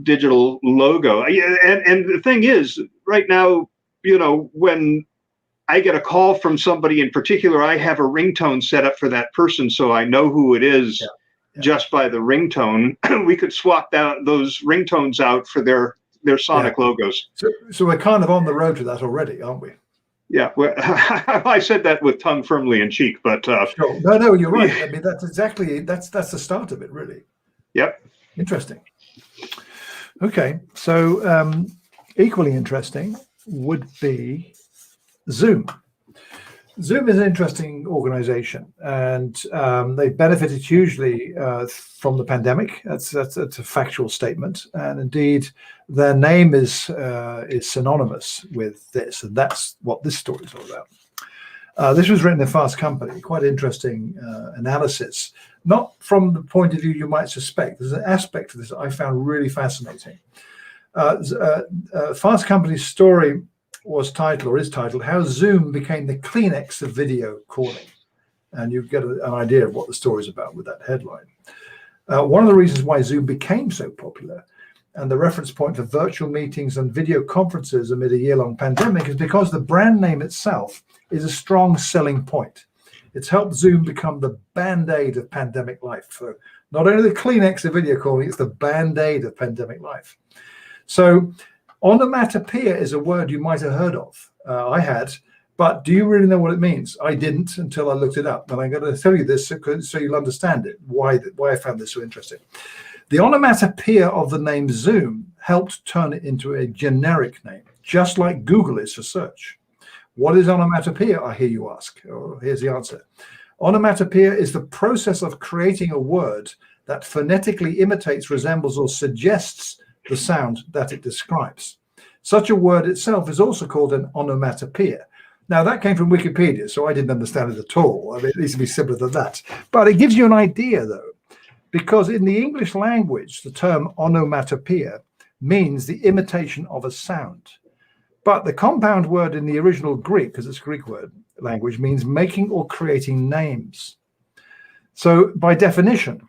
digital logo? And the thing is, right now, when I get a call from somebody in particular, I have a ringtone set up for that person, so I know who it is. Just by the ringtone. We could swap those ringtones out for their Sonic logos. So we're kind of on the road to that already, aren't we? Yeah, well, I said that with tongue firmly in cheek, but sure. No, you're right. I mean, that's the start of it, really. Yep. Interesting. Okay, so equally interesting would be Zoom. Zoom is an interesting organization, and they benefited hugely from the pandemic. That's a factual statement, and indeed, their name is synonymous with this, and that's what this story is all about. This was written in Fast Company. Quite interesting analysis, not from the point of view you might suspect. There's an aspect of this I found really fascinating. Fast Company's story is titled "How Zoom Became the Kleenex of Video Calling," and you get an idea of what the story is about with that headline. One of the reasons why Zoom became so popular and the reference point for virtual meetings and video conferences amid a year-long pandemic is because the brand name itself is a strong selling point. It's helped Zoom become the Band-Aid of pandemic life. So not only the Kleenex of video calling, it's the Band-Aid of pandemic life. So onomatopoeia is a word you might have heard of. I had, but do you really know what it means? I didn't until I looked it up. And I'm going to tell you this so you'll understand it, why I found this so interesting. The onomatopoeia of the name Zoom helped turn it into a generic name, just like Google is for search. What is onomatopoeia, I hear you ask? Oh, here's the answer. Onomatopoeia is the process of creating a word that phonetically imitates, resembles, or suggests the sound that it describes. Such a word itself is also called an onomatopoeia. Now, that came from Wikipedia, so I didn't understand it at all. I mean, it needs to be simpler than that. But it gives you an idea, though, because in the English language, the term onomatopoeia means the imitation of a sound. But the compound word in the original Greek, because it's a Greek word language, means making or creating names. So by definition,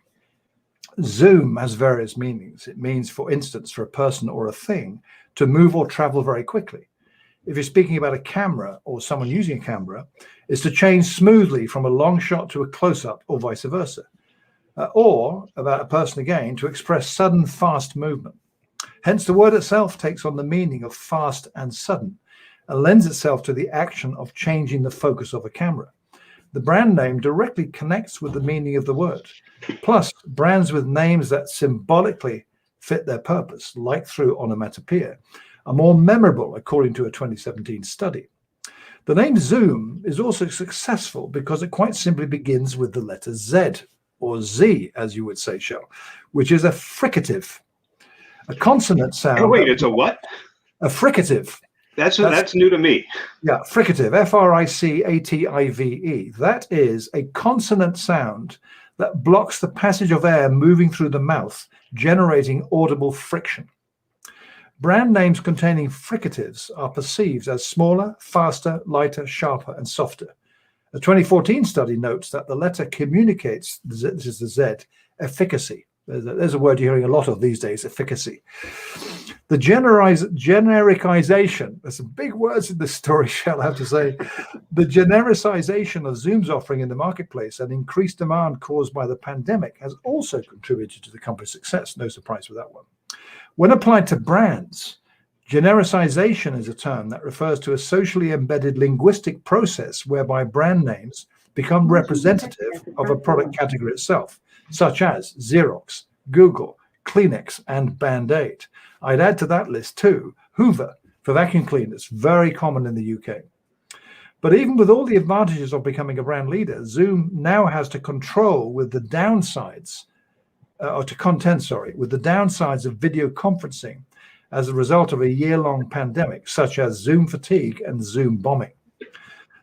Zoom has various meanings. It means, for instance, for a person or a thing to move or travel very quickly. If you're speaking about a camera or someone using a camera, it's to change smoothly from a long shot to a close-up or vice versa. Or about a person again, to express sudden, fast movement. Hence, the word itself takes on the meaning of fast and sudden and lends itself to the action of changing the focus of a camera. The brand name directly connects with the meaning of the word. Plus, brands with names that symbolically fit their purpose, like through onomatopoeia, are more memorable, according to a 2017 study. The name Zoom is also successful because it quite simply begins with the letter Z, or Z, as you would say, Shell, which is a fricative. A consonant sound. Oh, wait, it's a what? A fricative. That's new to me. Yeah, fricative, F-R-I-C-A-T-I-V-E. That is a consonant sound that blocks the passage of air moving through the mouth, generating audible friction. Brand names containing fricatives are perceived as smaller, faster, lighter, sharper, and softer. A 2014 study notes that the letter communicates, this is the Z, efficacy. There's a word you're hearing a lot of these days, efficacy. The genericization, there's some big words in this story, shall I have to say. The genericization of Zoom's offering in the marketplace and increased demand caused by the pandemic has also contributed to the company's success. No surprise with that one. When applied to brands, genericization is a term that refers to a socially embedded linguistic process whereby brand names become representative of a product category itself, such as Xerox, Google, Kleenex, and Band-Aid. I'd add to that list too, Hoover for vacuum cleaners, very common in the UK. But even with all the advantages of becoming a brand leader, Zoom now has to control with the downsides, with the downsides of video conferencing as a result of a year-long pandemic, such as Zoom fatigue and Zoom bombing.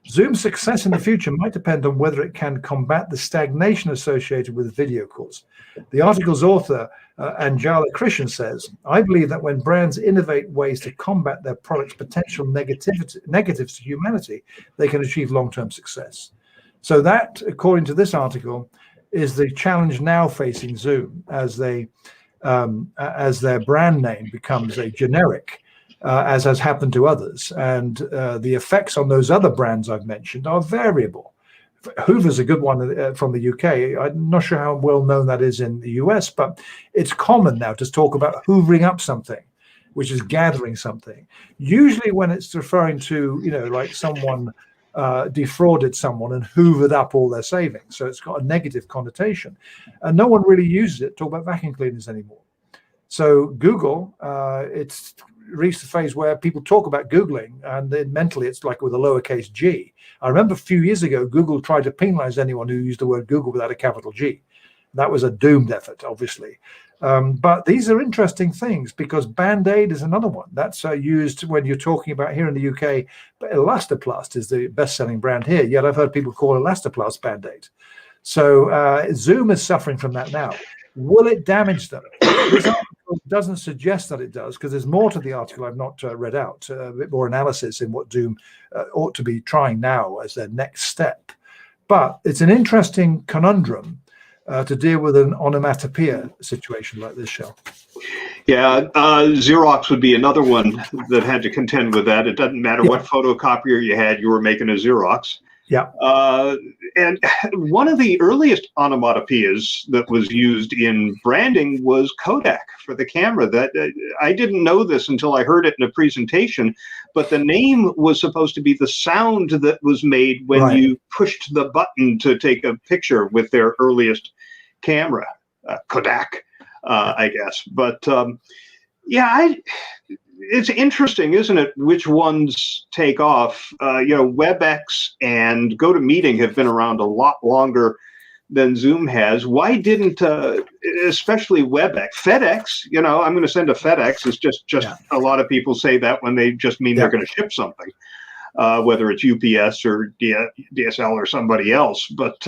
Zoom's success in the future might depend on whether it can combat the stagnation associated with video calls. The article's author, Anjala Krishnan, says, I believe that when brands innovate ways to combat their product's potential negatives to humanity, they can achieve long-term success. So that, according to this article, is the challenge now facing Zoom as their brand name becomes a generic, as has happened to others. And the effects on those other brands I've mentioned are variable. Hoover's a good one from the UK. I'm not sure how well known that is in the US, but it's common now to talk about hoovering up something, which is gathering something. Usually when it's referring to, like someone defrauded someone and hoovered up all their savings. So it's got a negative connotation. And no one really uses it to talk about vacuum cleaners anymore. So Google, it's reached the phase where people talk about Googling, and then mentally it's like with a lowercase g. I remember a few years ago, Google tried to penalize anyone who used the word Google without a capital G. That was a doomed effort, obviously. But these are interesting things because Band-Aid is another one. That's used when you're talking about here in the UK. But Elastoplast is the best-selling brand here, yet I've heard people call Elastoplast Band-Aid. So Zoom is suffering from that now. Will it damage them? This article doesn't suggest that it does, because there's more to the article I've not read out, a bit more analysis in what Zoom ought to be trying now as their next step. But it's an interesting conundrum to deal with an onomatopoeia situation like this, Shell. Yeah, Xerox would be another one that had to contend with that. It doesn't matter what photocopier you had, you were making a Xerox. Yeah. And one of the earliest onomatopoeias that was used in branding was Kodak for the camera. That I didn't know this until I heard it in a presentation, but the name was supposed to be the sound that was made when you pushed the button to take a picture with their earliest camera, Kodak, I guess. But it's interesting, isn't it, which ones take off? WebEx and GoToMeeting have been around a lot longer than Zoom has. Why didn't, especially WebEx, FedEx, I'm going to send a FedEx, is just a lot of people say that when they just mean they're going to ship something, whether it's UPS or DSL or somebody else. But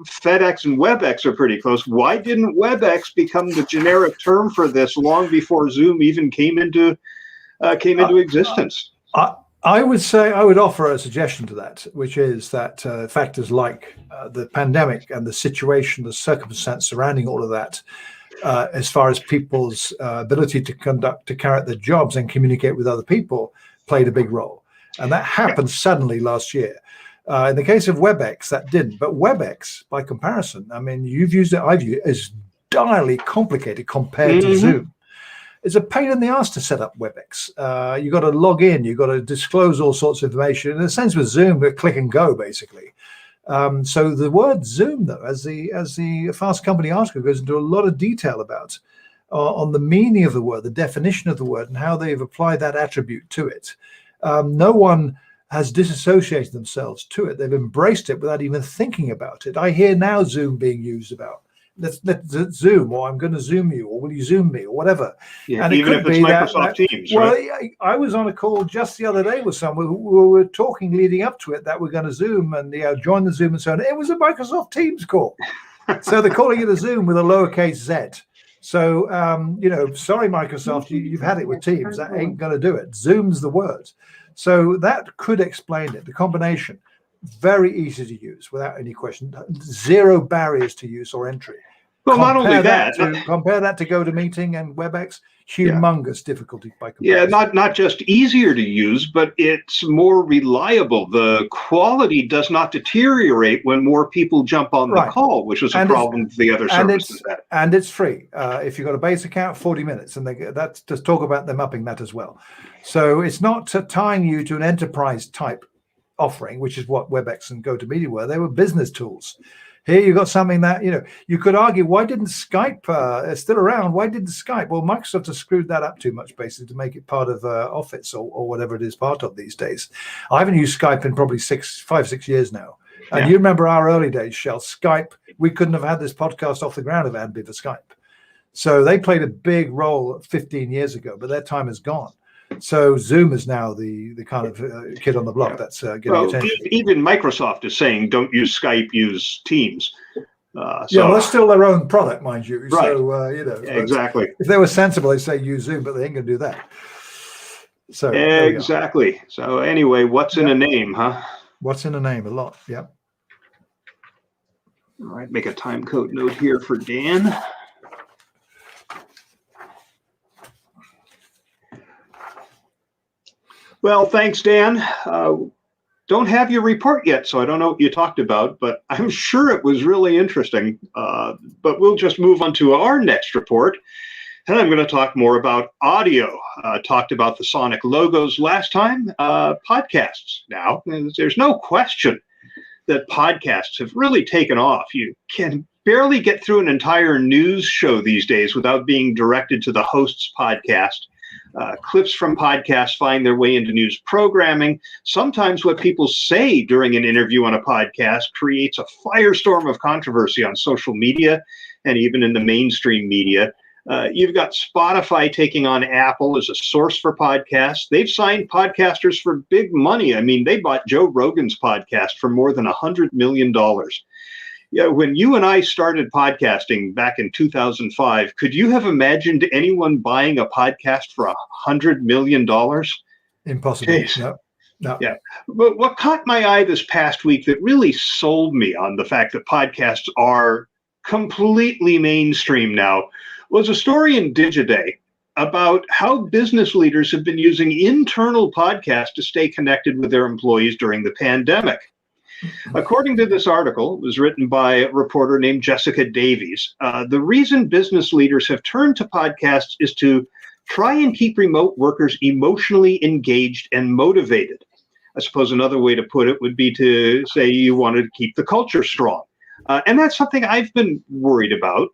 FedEx and WebEx are pretty close. Why didn't WebEx become the generic term for this long before Zoom even came into existence? I would say I would offer a suggestion to that, which is that factors like the pandemic and the situation, the circumstance surrounding all of that, as far as people's ability to carry out their jobs and communicate with other people, played a big role, and that happened suddenly last year. In the case of WebEx, that didn't. But WebEx, by comparison, I mean, you've used it, I've used it, is direly complicated compared to Zoom. It's a pain in the ass to set up WebEx. You've got to log in. You've got to disclose all sorts of information. In a sense, with Zoom, we're click and go, basically. So the word Zoom, though, as the Fast Company article goes into a lot of detail about on the meaning of the word, the definition of the word, and how they've applied that attribute to it. No one has disassociated themselves to it. They've embraced it without even thinking about it. I hear now Zoom being used about let's Zoom, or I'm going to Zoom you, or will you Zoom me, or whatever. Yeah, And it even could if it's be Microsoft Teams, well, right? I was on a call just the other day with someone who were talking leading up to it that we're going to Zoom and join the Zoom and so on. It was a Microsoft Teams call. So they're calling it a Zoom with a lowercase z. So, sorry, Microsoft, you've had it with Teams. That ain't going to do it. Zoom's the word. So that could explain it. The combination, very easy to use without any question. Zero barriers to use or entry. Well, not only that, compare that to GoToMeeting and WebEx, humongous difficulty by comparison. Yeah, not just easier to use, but it's more reliable. The quality does not deteriorate when more people jump on the call, which is a problem the other services had. And it's free. If you've got a base account, 40 minutes, and that's to talk about them upping that as well. So it's not tying you to an enterprise type offering, which is what WebEx and GoToMeeting were. They were business tools. Here you've got something that, you could argue, why didn't Skype, still around, why didn't Skype? Well, Microsoft has screwed that up too much, basically, to make it part of Office or whatever it is part of these days. I haven't used Skype in probably 5-6 years now. And you remember our early days, Shell, Skype, we couldn't have had this podcast off the ground if it hadn't been for Skype. So they played a big role 15 years ago, but their time is gone. So Zoom is now the kind of kid on the block that's getting attention. Even Microsoft is saying, don't use Skype, use Teams. That's still their own product, mind you. Right. So, exactly. If they were sensible, they'd say use Zoom, but they ain't going to do that. So exactly. So anyway, what's in a name, huh? What's in a name? A lot. Yep. All right, make a time code note here for Dan. Well, thanks, Dan. Don't have your report yet, so I don't know what you talked about, but I'm sure it was really interesting. But we'll just move on to our next report. And I'm going to talk more about audio. Talked about the Sonic logos last time. Podcasts now. There's no question that podcasts have really taken off. You can barely get through an entire news show these days without being directed to the host's podcast. Clips from podcasts find their way into news programming. Sometimes what people say during an interview on a podcast creates a firestorm of controversy on social media and even in the mainstream media. You've got Spotify taking on Apple as a source for podcasts. They've signed podcasters for big money. I mean, they bought Joe Rogan's podcast for more than $100 million. Yeah, when you and I started podcasting back in 2005, could you have imagined anyone buying a podcast for $100 million? Impossible. No. Yeah. But what caught my eye this past week that really sold me on the fact that podcasts are completely mainstream now was a story in Digiday about how business leaders have been using internal podcasts to stay connected with their employees during the pandemic. According to this article, it was written by a reporter named Jessica Davies. The reason business leaders have turned to podcasts is to try and keep remote workers emotionally engaged and motivated. I suppose another way to put it would be to say you wanted to keep the culture strong. And that's something I've been worried about,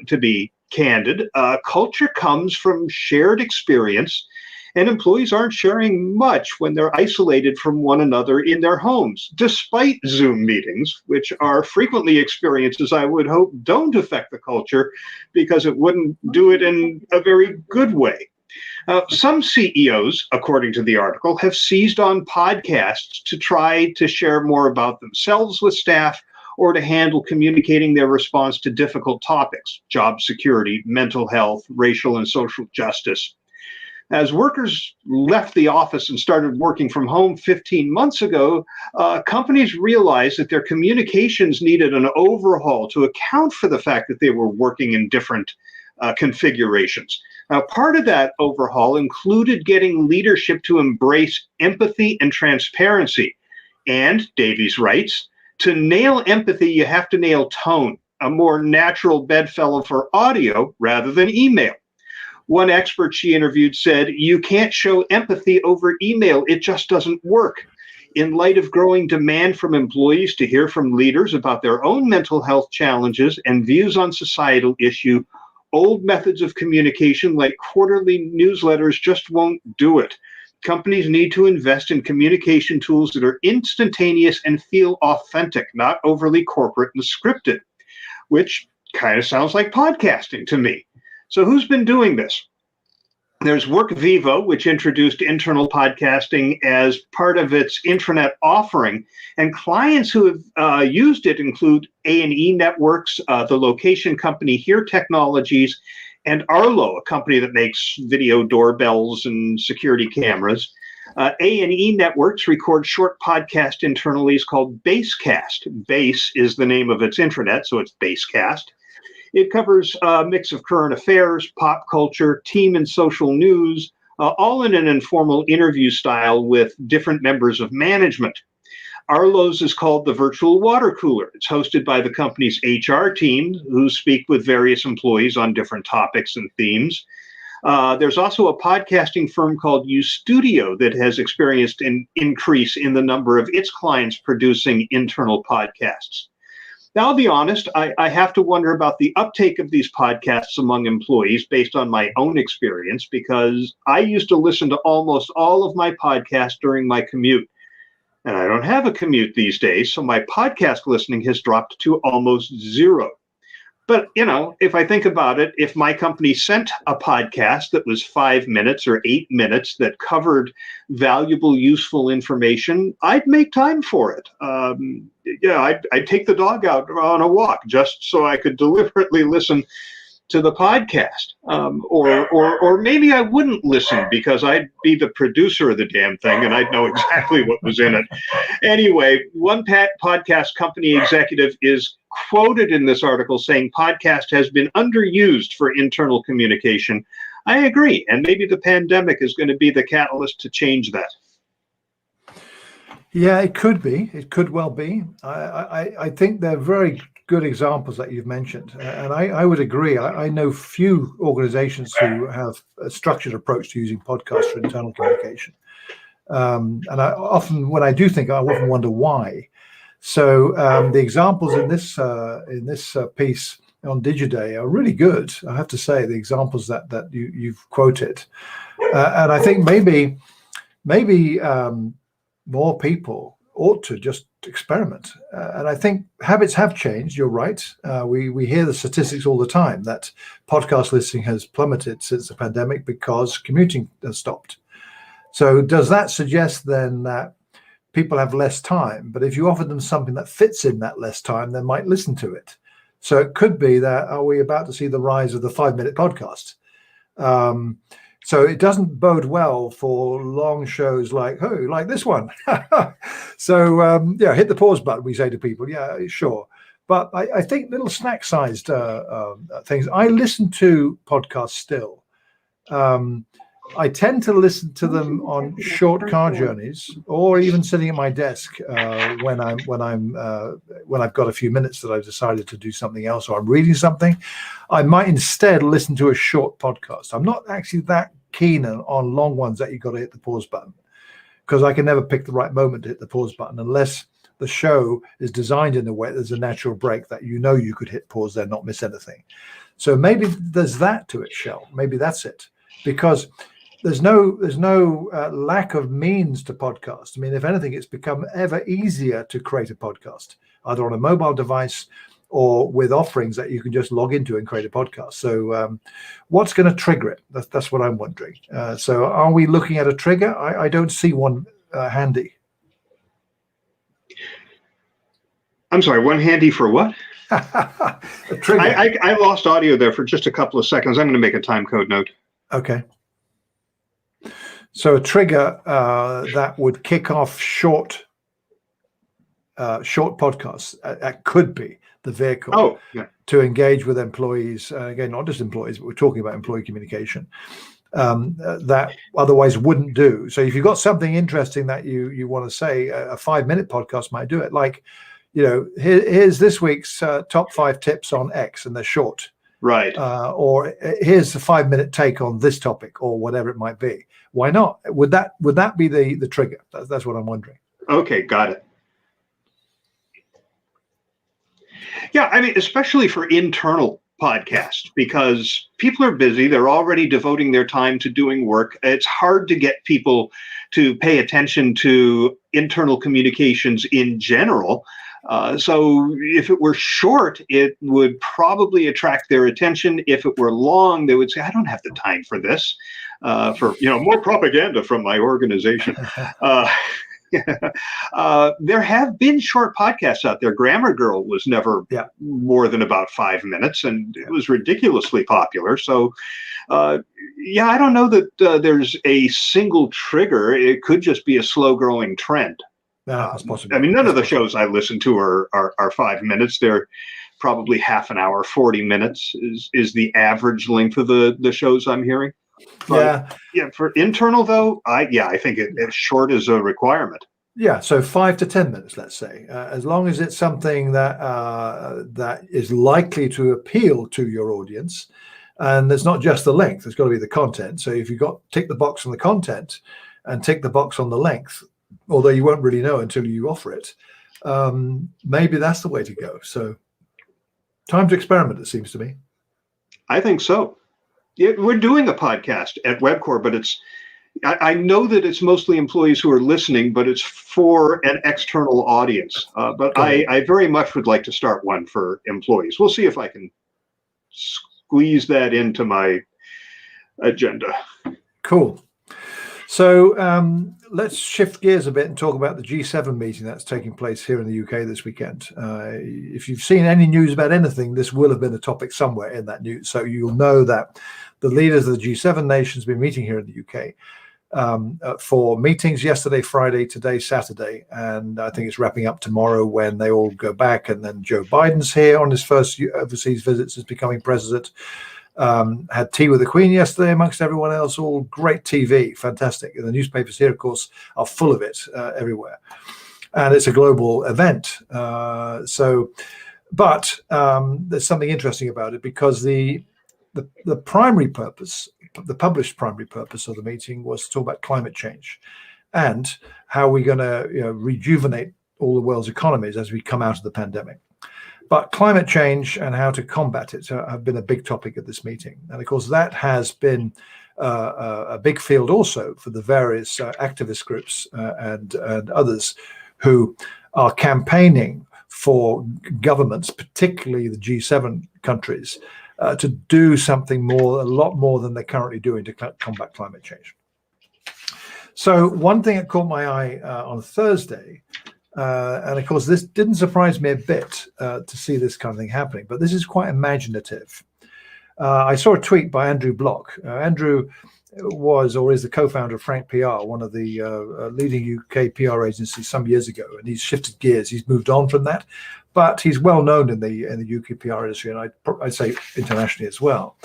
to be candid. Culture comes from shared experience, and employees aren't sharing much when they're isolated from one another in their homes, despite Zoom meetings, which are frequently experiences I would hope don't affect the culture because it wouldn't do it in a very good way. Some CEOs, according to the article, have seized on podcasts to try to share more about themselves with staff or to handle communicating their response to difficult topics, job security, mental health, racial and social justice. As workers left the office and started working from home 15 months ago, companies realized that their communications needed an overhaul to account for the fact that they were working in different configurations. Now, part of that overhaul included getting leadership to embrace empathy and transparency. And, Davies writes, to nail empathy, you have to nail tone, a more natural bedfellow for audio rather than email. One expert she interviewed said, you can't show empathy over email. It just doesn't work. In light of growing demand from employees to hear from leaders about their own mental health challenges and views on societal issue, old methods of communication like quarterly newsletters just won't do it. Companies need to invest in communication tools that are instantaneous and feel authentic, not overly corporate and scripted, which kind of sounds like podcasting to me. So who's been doing this? There's WorkVivo, which introduced internal podcasting as part of its intranet offering, and clients who have used it include A&E Networks, the location company Here Technologies, and Arlo, a company that makes video doorbells and security cameras. A&E Networks records short podcast internalies called Basecast. Base is the name of its intranet, so it's Basecast. It covers a mix of current affairs, pop culture, team and social news, all in an informal interview style with different members of management. Arlo's is called the Virtual Water Cooler. It's hosted by the company's HR team, who speak with various employees on different topics and themes. There's also a podcasting firm called UStudio that has experienced an increase in the number of its clients producing internal podcasts. Now, I'll be honest, I have to wonder about the uptake of these podcasts among employees based on my own experience, because I used to listen to almost all of my podcasts during my commute. And I don't have a commute these days, so my podcast listening has dropped to almost zero. But, if I think about it, if my company sent a podcast that was 5 minutes or 8 minutes that covered valuable, useful information, I'd make time for it. I'd take the dog out on a walk just so I could deliberately listen to the podcast. Or maybe I wouldn't listen because I'd be the producer of the damn thing and I'd know exactly what was in it. Anyway, one podcast company executive is quoted in this article saying podcast has been underused for internal communication. I agree. And maybe the pandemic is going to be the catalyst to change that. Yeah, it could be. It could well be. I think they're very good examples that you've mentioned. And I would agree. I know few organizations who have a structured approach to using podcasts for internal communication. And I often, when I do think, I often wonder why. So the examples in this piece on Digiday are really good. I have to say, the examples that you've quoted. And I think maybe more people ought to just experiment. And I think habits have changed. You're right. We hear the statistics all the time that podcast listening has plummeted since the pandemic because commuting has stopped. So does that suggest then that people have less time? But if you offer them something that fits in that less time, they might listen to it. So it could be that, are we about to see the rise of the 5-minute podcast? So it doesn't bode well for long shows like this one. So hit the pause button, we say to people. Yeah, sure. But I think little snack-sized things. I listen to podcasts still. I tend to listen to them on short car journeys, or even sitting at my desk when I've got a few minutes that I've decided to do something else, or I'm reading something. I might instead listen to a short podcast. I'm not actually that keen on long ones that you've got to hit the pause button, because I can never pick the right moment to hit the pause button unless the show is designed in a way there's a natural break that you could hit pause there, not miss anything. So maybe there's that to it, Shell. Maybe that's it, because there's no lack of means to podcast. I mean, if anything, it's become ever easier to create a podcast, either on a mobile device or with offerings that you can just log into and create a podcast. So what's going to trigger it? That's what I'm wondering. So are we looking at a trigger? I don't see one handy. I'm sorry, one handy for what? A trigger. I lost audio there for just a couple of seconds. I'm going to make a time code note. Okay. So a trigger that would kick off short podcasts. That could be the vehicle to engage with employees. Again, not just employees, but we're talking about employee communication. That otherwise wouldn't do. So if you've got something interesting that you want to say, a 5-minute podcast might do it. Like, here's this week's top 5 tips on X, and they're short. Right. Or here's a 5-minute take on this topic, or whatever it might be. Why not? Would that be the trigger? That's what I'm wondering. Okay, got it. Yeah, I mean, especially for internal podcasts, because people are busy. They're already devoting their time to doing work. It's hard to get people to pay attention to internal communications in general. So if it were short, it would probably attract their attention. If it were long, they would say, I don't have the time for this, for more propaganda from my organization. There have been short podcasts out there. Grammar Girl was never more than about 5 minutes, and it was ridiculously popular. So, I don't know that there's a single trigger. It could just be a slow-growing trend. That's possible. I mean, none of the shows I listen to are 5 minutes. They're probably half an hour, 40 minutes is the average length of the shows I'm hearing. But, for internal though, I think it's short is a requirement. Yeah, so 5 to 10 minutes, let's say, as long as it's something that that is likely to appeal to your audience, and it's not just the length; it's got to be the content. So if you've got tick the box on the content and tick the box on the length, although you won't really know until you offer it, maybe that's the way to go. So time to experiment, it seems to me. I think so. Yeah, we're doing a podcast at WebCore, but I know that it's mostly employees who are listening, but it's for an external audience. But I very much would like to start one for employees. We'll see if I can squeeze that into my agenda. Cool. So let's shift gears a bit and talk about the G7 meeting that's taking place here in the UK this weekend. If you've seen any news about anything, this will have been a topic somewhere in that news. So you'll know that the leaders of the G7 nations have been meeting here in the UK for meetings yesterday, Friday, today, Saturday. And I think it's wrapping up tomorrow when they all go back. And then Joe Biden's here on his first overseas visits as becoming president. Had tea with the Queen yesterday amongst everyone else. All great TV, fantastic. And the newspapers here, of course, are full of it everywhere. And it's a global event. But there's something interesting about it, because the primary purpose, the published primary purpose of the meeting, was to talk about climate change and how we're going to rejuvenate all the world's economies as we come out of the pandemic. But climate change and how to combat it have been a big topic at this meeting. And of course, that has been a big field also for the various activist groups and others who are campaigning for governments, particularly the G7 countries, to do something more, a lot more than they're currently doing to combat climate change. So one thing that caught my eye on Thursday, and of course, this didn't surprise me a bit to see this kind of thing happening, but this is quite imaginative. I saw a tweet by Andrew Block. Andrew was or is the co-founder of Frank PR, one of the leading UK PR agencies some years ago, and he's shifted gears. He's moved on from that, but he's well known in the UK PR industry, and I'd say internationally as well.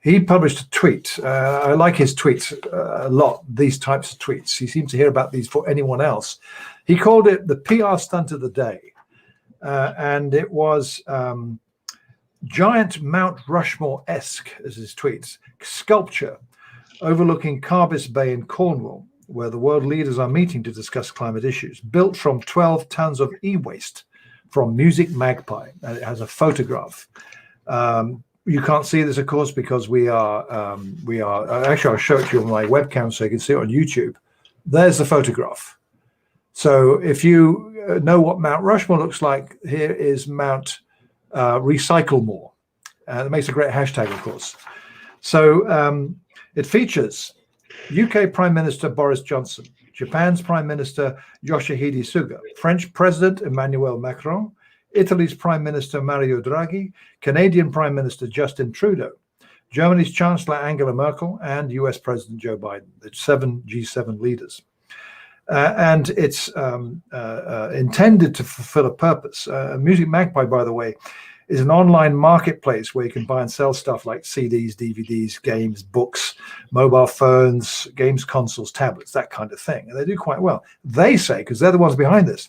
He published a tweet. I like his tweets a lot, these types of tweets. He seems to hear about these for anyone else. He called it the PR stunt of the day. And it was giant Mount Rushmore-esque, as his tweets, sculpture overlooking Carbis Bay in Cornwall, where the world leaders are meeting to discuss climate issues, built from 12 tons of e-waste from Music Magpie. And it has a photograph. You can't see this, of course, because we are actually, I'll show it to you on my webcam so you can see it on YouTube. There's the photograph. So if you know what Mount Rushmore looks like, here is Mount Recycle More. It makes a great hashtag, of course. So it features UK Prime Minister Boris Johnson, Japan's Prime Minister Yoshihide Suga, French President Emmanuel Macron, Italy's Prime Minister Mario Draghi, Canadian Prime Minister Justin Trudeau, Germany's Chancellor Angela Merkel, and US President Joe Biden, the 7 G7 leaders. And it's intended to fulfill a purpose. Music Magpie, by the way, is an online marketplace where you can buy and sell stuff like CDs, DVDs, games, books, mobile phones, games consoles, tablets, that kind of thing. And they do quite well. They say, because they're the ones behind this,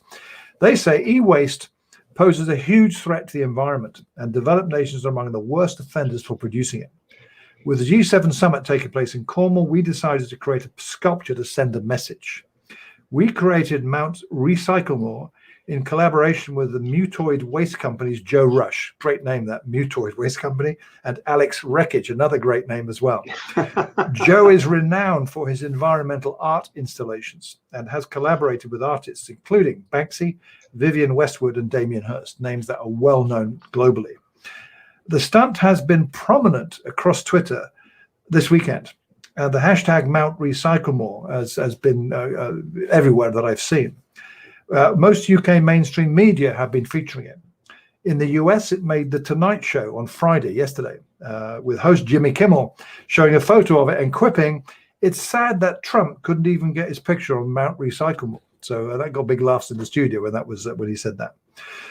they say e-waste poses a huge threat to the environment, and developed nations are among the worst offenders for producing it. With the G7 summit taking place in Cornwall, we decided to create a sculpture to send a message. We created Mount Recycle More in collaboration with the Mutoid Waste Company's Joe Rush, great name, that Mutoid Waste Company, and Alex Wreckage, another great name as well. Joe is renowned for his environmental art installations and has collaborated with artists including Banksy, Vivienne Westwood, and Damien Hirst, names that are well known globally. The stunt has been prominent across Twitter this weekend. The hashtag Mount Recycle More has been everywhere that I've seen. Most UK mainstream media have been featuring it. In the US, it made The Tonight Show on Friday, yesterday, with host Jimmy Kimmel showing a photo of it and quipping, "It's sad that Trump couldn't even get his picture on Mount Recycle More." So that got big laughs in the studio when he said that.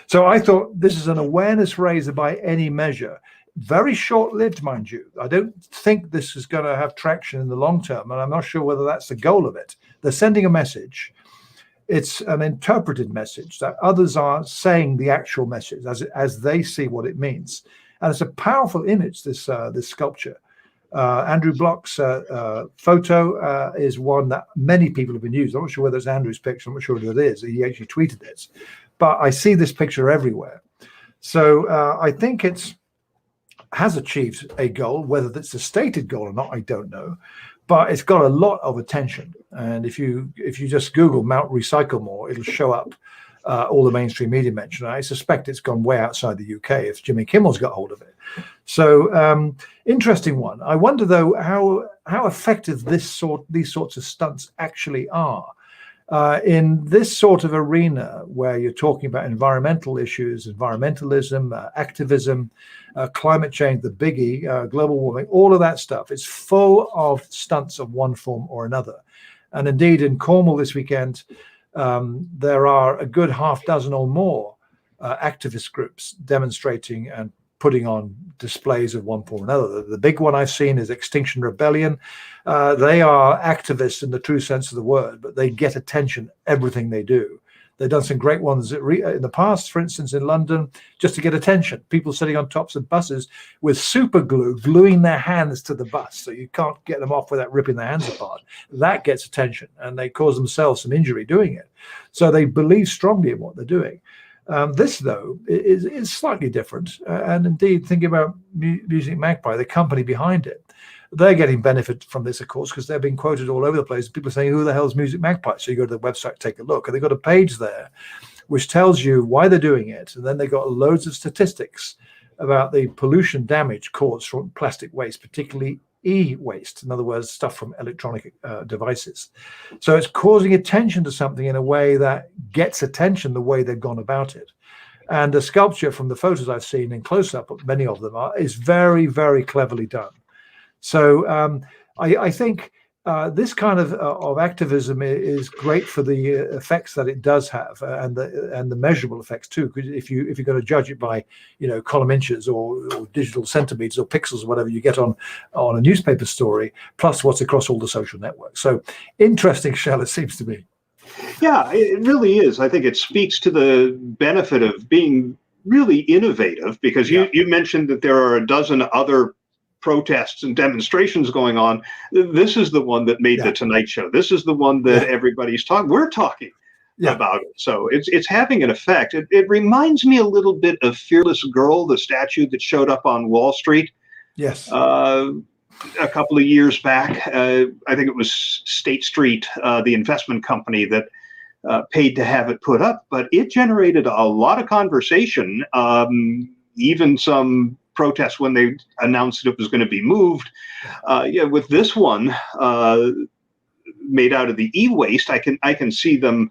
So I thought this is an awareness raiser by any measure. Very short-lived, mind you. I don't think this is going to have traction in the long term, and I'm not sure whether that's the goal of it. They're sending a message. It's an interpreted message that others are saying the actual message as they see what it means. And it's a powerful image, this sculpture. Andrew Block's photo is one that many people have been using. I'm not sure whether it's Andrew's picture. I'm not sure whether it is. He actually tweeted it. But I see this picture everywhere. So I think has achieved a goal. Whether it's a stated goal or not, I don't know. But it's got a lot of attention. And if you just Google Mount Recycle More, it'll show up all the mainstream media mention. I suspect it's gone way outside the UK if Jimmy Kimmel's got hold of it. So interesting one. I wonder though how effective these sorts of stunts actually are. In this sort of arena where you're talking about environmental issues, environmentalism, activism, climate change, the biggie, global warming, all of that stuff, it's full of stunts of one form or another. And indeed, in Cornwall this weekend, there are a good half dozen or more activist groups demonstrating and putting on displays of one form or another. The big one I've seen is Extinction Rebellion. They are activists in the true sense of the word, but they get attention, everything they do. They've done some great ones in the past, for instance, in London, just to get attention. People sitting on tops of buses with super glue, gluing their hands to the bus, so you can't get them off without ripping their hands apart. That gets attention, and they cause themselves some injury doing it. So they believe strongly in what they're doing. This, though, is slightly different. And indeed, thinking about Music Magpie, the company behind it, they're getting benefit from this, of course, because they're being quoted all over the place. People are saying, who the hell is Music Magpie? So you go to the website, take a look. And they've got a page there which tells you why they're doing it. And then they've got loads of statistics about the pollution damage caused from plastic waste, particularly e-waste, in other words, stuff from electronic devices. So it's causing attention to something in a way that gets attention the way they've gone about it. And the sculpture from the photos I've seen in close-up, many of them is very, very cleverly done. So I think this kind of activism is great for the effects that it does have, and the measurable effects too. Because if you're going to judge it by column inches or digital centimeters or pixels or whatever you get on a newspaper story, plus what's across all the social networks. So interesting, Shell, it seems to me. Yeah, it really is. I think it speaks to the benefit of being really innovative, because you mentioned that there are a dozen other protests and demonstrations going on. This is the one that made the Tonight Show. This is the one that everybody's talking. We're talking about it. So it's having an effect. It reminds me a little bit of Fearless Girl, the statue that showed up on Wall Street. Yes. A couple of years back. I think it was State Street, the investment company that paid to have it put up, but it generated a lot of conversation, even some protests when they announced it was going to be moved. With this one made out of the e-waste, I can see them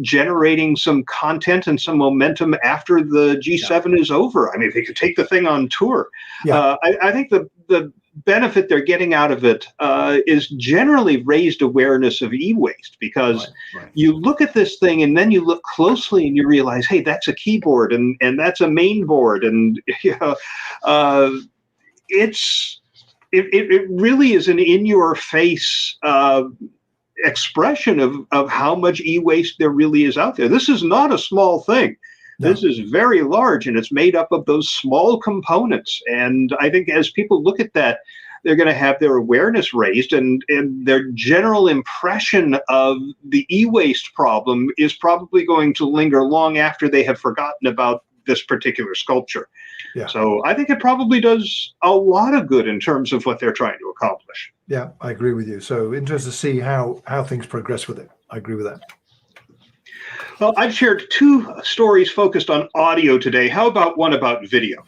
generating some content and some momentum after the G7 is over. I mean, if they could take the thing on tour. I think the benefit they're getting out of it is generally raised awareness of e-waste, because you look at this thing and then you look closely and you realize, hey, that's a keyboard and that's a main board, and it really is an in-your-face expression of how much e-waste there really is out there. This is not a small thing. No. This is very large, and it's made up of those small components. And I think as people look at that, they're going to have their awareness raised, and their general impression of the e-waste problem is probably going to linger long after they have forgotten about this particular sculpture. Yeah. So I think it probably does a lot of good in terms of what they're trying to accomplish. Yeah, I agree with you. So interested to see how things progress with it. I agree with that. Well, I've shared 2 stories focused on audio today. How about one about video?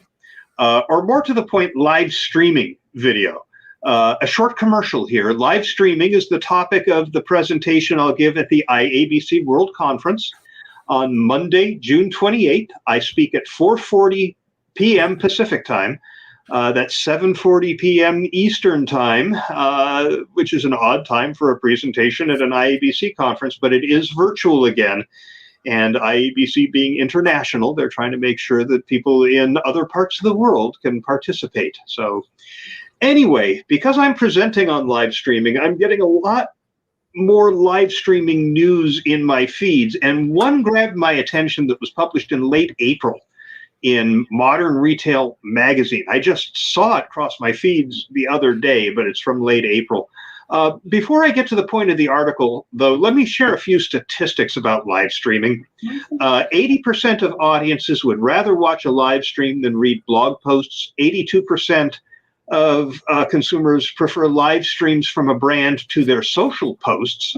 Or more to the point, live streaming video. A short commercial here. Live streaming is the topic of the presentation I'll give at the IABC World Conference on Monday, June 28th. I speak at 4:40 p.m. Pacific time. That's 7:40 p.m. Eastern time, which is an odd time for a presentation at an IABC conference, but it is virtual again. And IABC being international, they're trying to make sure that people in other parts of the world can participate. So anyway, because I'm presenting on live streaming, I'm getting a lot more live streaming news in my feeds. And one grabbed my attention that was published in late April in Modern Retail Magazine. I just saw it cross my feeds the other day, but it's from late April. Before I get to the point of the article, though, let me share a few statistics about live streaming. 80% of audiences would rather watch a live stream than read blog posts. 82% of consumers prefer live streams from a brand to their social posts.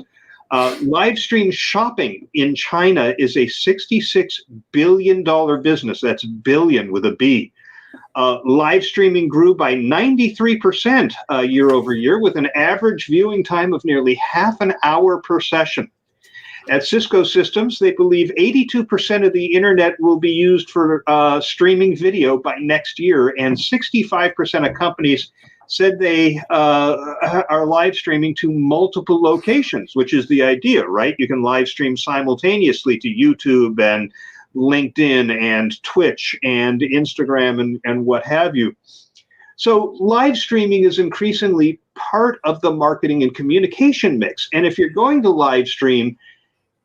Live stream shopping in China is a $66 billion business. That's billion with a B. Live streaming grew by 93% year over year, with an average viewing time of nearly half an hour per session. At Cisco Systems, they believe 82% of the internet will be used for streaming video by next year, and 65% of companies said they are live streaming to multiple locations, which is the idea, right? You can live stream simultaneously to YouTube and LinkedIn and Twitch and Instagram and what have you. So live streaming is increasingly part of the marketing and communication mix. And if you're going to live stream,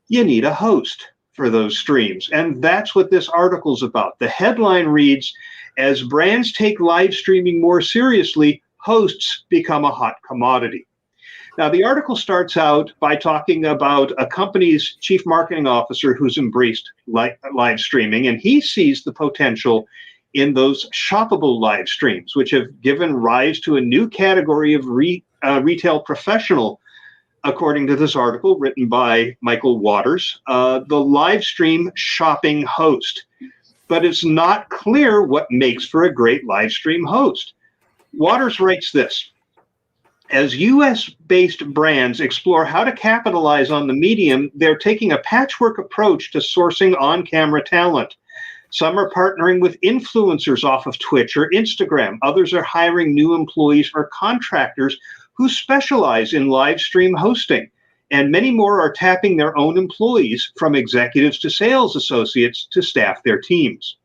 you need a host for those streams. And that's what this article's about. The headline reads, "As brands take live streaming more seriously, hosts become a hot commodity." Now, the article starts out by talking about a company's chief marketing officer who's embraced live streaming, and he sees the potential in those shoppable live streams, which have given rise to a new category of retail professional, according to this article written by Michael Waters, the live stream shopping host. But it's not clear what makes for a great live stream host. Waters writes this: "As US-based brands explore how to capitalize on the medium, they're taking a patchwork approach to sourcing on-camera talent. Some are partnering with influencers off of Twitch or Instagram. Others are hiring new employees or contractors who specialize in live stream hosting. And many more are tapping their own employees, from executives to sales associates, to staff their teams."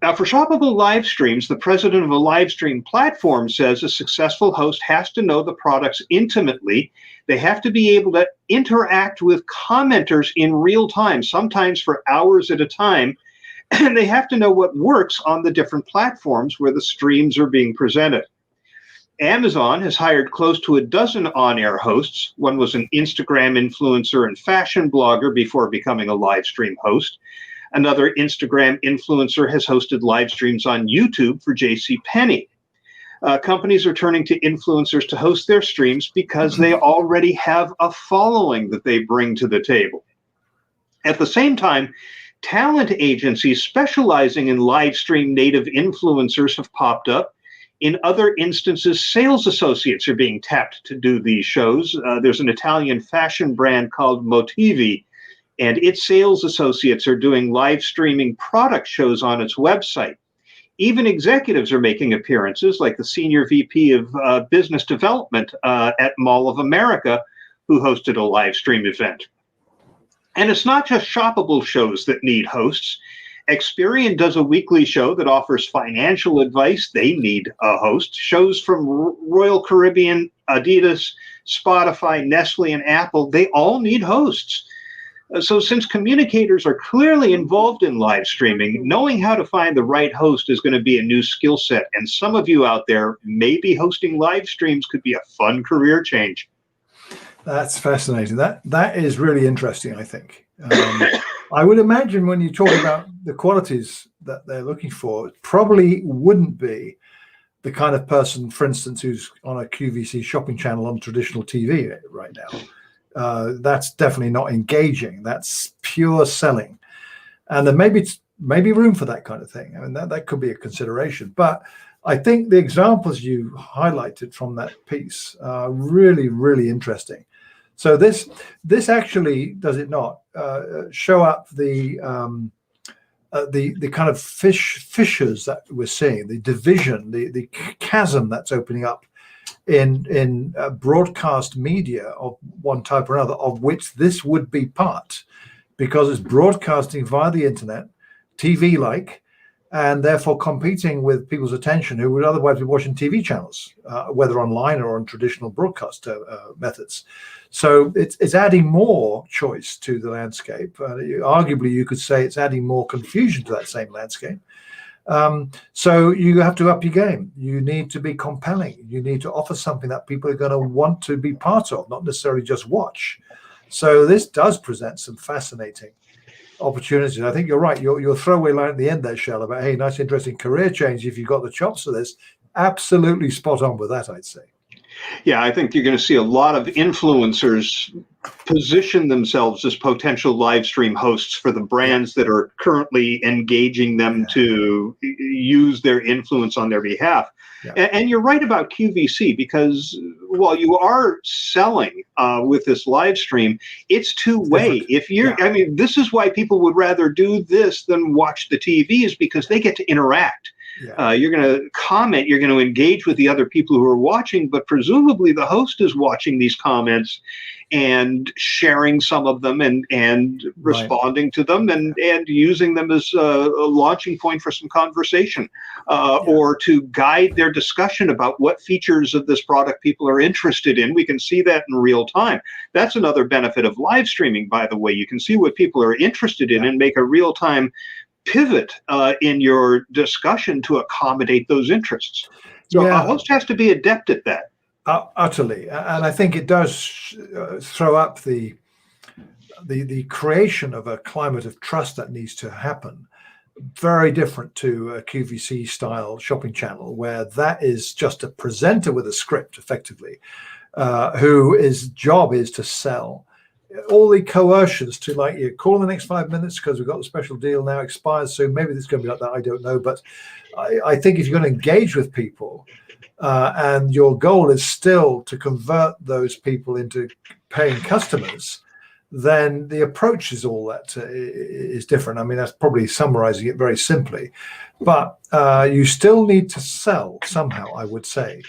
Now, for shoppable live streams, the president of a live stream platform says a successful host has to know the products intimately. They have to be able to interact with commenters in real time, sometimes for hours at a time, and they have to know what works on the different platforms where the streams are being presented. Amazon has hired close to a dozen on-air hosts. One was an Instagram influencer and fashion blogger before becoming a live stream host. Another Instagram influencer has hosted live streams on YouTube for JCPenney. Companies are turning to influencers to host their streams because they already have a following that they bring to the table. At the same time, talent agencies specializing in live stream native influencers have popped up. In other instances, sales associates are being tapped to do these shows. There's an Italian fashion brand called Motivi, and its sales associates are doing live streaming product shows on its website. Even executives are making appearances, like the senior VP of business development at Mall of America, who hosted a live stream event. And it's not just shoppable shows that need hosts. Experian does a weekly show that offers financial advice. They need a host. Shows from Royal Caribbean, Adidas, Spotify, Nestle, and Apple, they all need hosts. So since communicators are clearly involved in live streaming, knowing how to find the right host is going to be a new skill set. And some of you out there, maybe hosting live streams could be a fun career change. That's fascinating. That is really interesting, I think. I would imagine when you talk about the qualities that they're looking for, it probably wouldn't be the kind of person, for instance, who's on a QVC shopping channel on traditional TV right now. That's definitely not engaging. That's pure selling. And there maybe room for that kind of thing. I mean, that could be a consideration. But I think the examples you highlighted from that piece are really, really interesting. So this actually, does it not, show up the kind of fissures that we're seeing, the division, the chasm that's opening up in broadcast media of one type or another, of which this would be part, because it's broadcasting via the internet, TV-like, and therefore competing with people's attention who would otherwise be watching TV channels, whether online or on traditional broadcast methods. So it's adding more choice to the landscape. Arguably, you could say it's adding more confusion to that same landscape. So you have to up your game. You need to be compelling. You need to offer something that people are going to want to be part of, not necessarily just watch. So this does present some fascinating opportunities. I think you're right. Your throwaway line at the end there, Shell, about, hey, nice, interesting career change if you've got the chops for this. Absolutely spot on with that, I'd say. Yeah, I think you're going to see a lot of influencers position themselves as potential live stream hosts for the brands that are currently engaging them to use their influence on their behalf. Yeah. And you're right about QVC, because while you are selling with this live stream, it's two-way. If you're, I mean, this is why people would rather do this than watch the TV, is because they get to interact. You're going to comment, you're going to engage with the other people who are watching, but presumably the host is watching these comments and sharing some of them and responding to them and using them as a launching point for some conversation or to guide their discussion about what features of this product people are interested in. We can see that in real time. That's another benefit of live streaming, by the way. You can see what people are interested in and make a real-time pivot in your discussion to accommodate those interests. So a host has to be adept at that. Utterly. And I think it does throw up the creation of a climate of trust that needs to happen. Very different to a QVC style shopping channel, where that is just a presenter with a script, effectively, whose job is to sell. All the coercions to, like, you call in the next 5 minutes because we've got the special deal now, expires soon. Maybe it's going to be like that. I don't know. But I think if you're going to engage with people and your goal is still to convert those people into paying customers, then the approach is all that is different. I mean, that's probably summarizing it very simply. But you still need to sell somehow, I would say.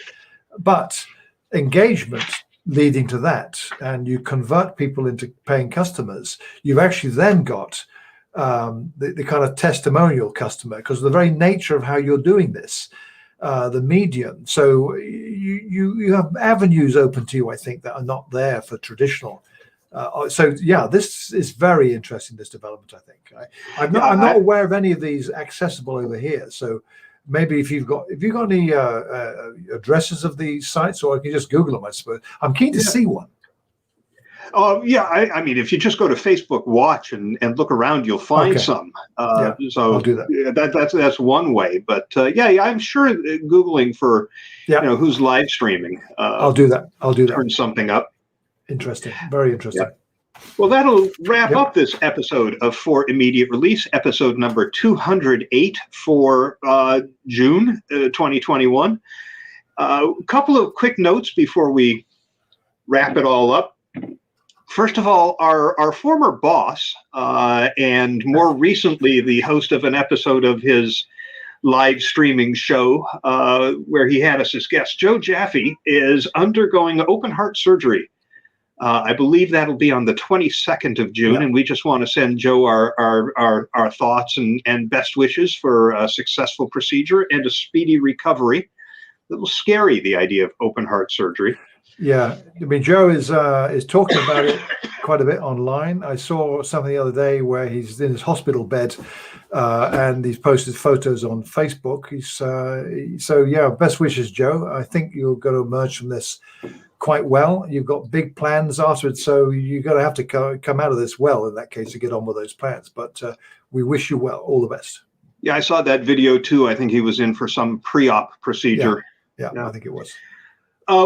But engagement leading to that, and you convert people into paying customers, you've actually then got the kind of testimonial customer, because of the very nature of how you're doing this, the medium. So you have avenues open to you, I think, that are not there for traditional. This is very interesting, this development, I think. I'm not aware of any of these accessible over here. So maybe if you've got any addresses of these sites, or I can just Google them, I suppose. I'm keen to see one. I mean, if you just go to Facebook Watch and look around, you'll find some. So I'll do that. That's one way. But I'm sure Googling for who's live streaming. I'll do that. Turn something up. Interesting. Very interesting. Yeah. Well, that'll wrap up this episode of For Immediate Release, episode number 208 for June 2021. A couple of quick notes before we wrap it all up. First of all, our former boss and more recently the host of an episode of his live streaming show where he had us as guest, Joe Jaffe, is undergoing open heart surgery. I believe that'll be on the 22nd of June, and we just want to send Joe our thoughts and best wishes for a successful procedure and a speedy recovery. A little scary, the idea of open heart surgery. Yeah, I mean, Joe is talking about it quite a bit online. I saw something the other day where he's in his hospital bed, and he's posted photos on Facebook. So yeah, best wishes, Joe. I think you're going to emerge from this quite well. You've got big plans afterwards, so you're going to have to come out of this well in that case to get on with those plans. But we wish you well. All the best. Yeah, I saw that video too. I think he was in for some pre-op procedure. Yeah, I think it was.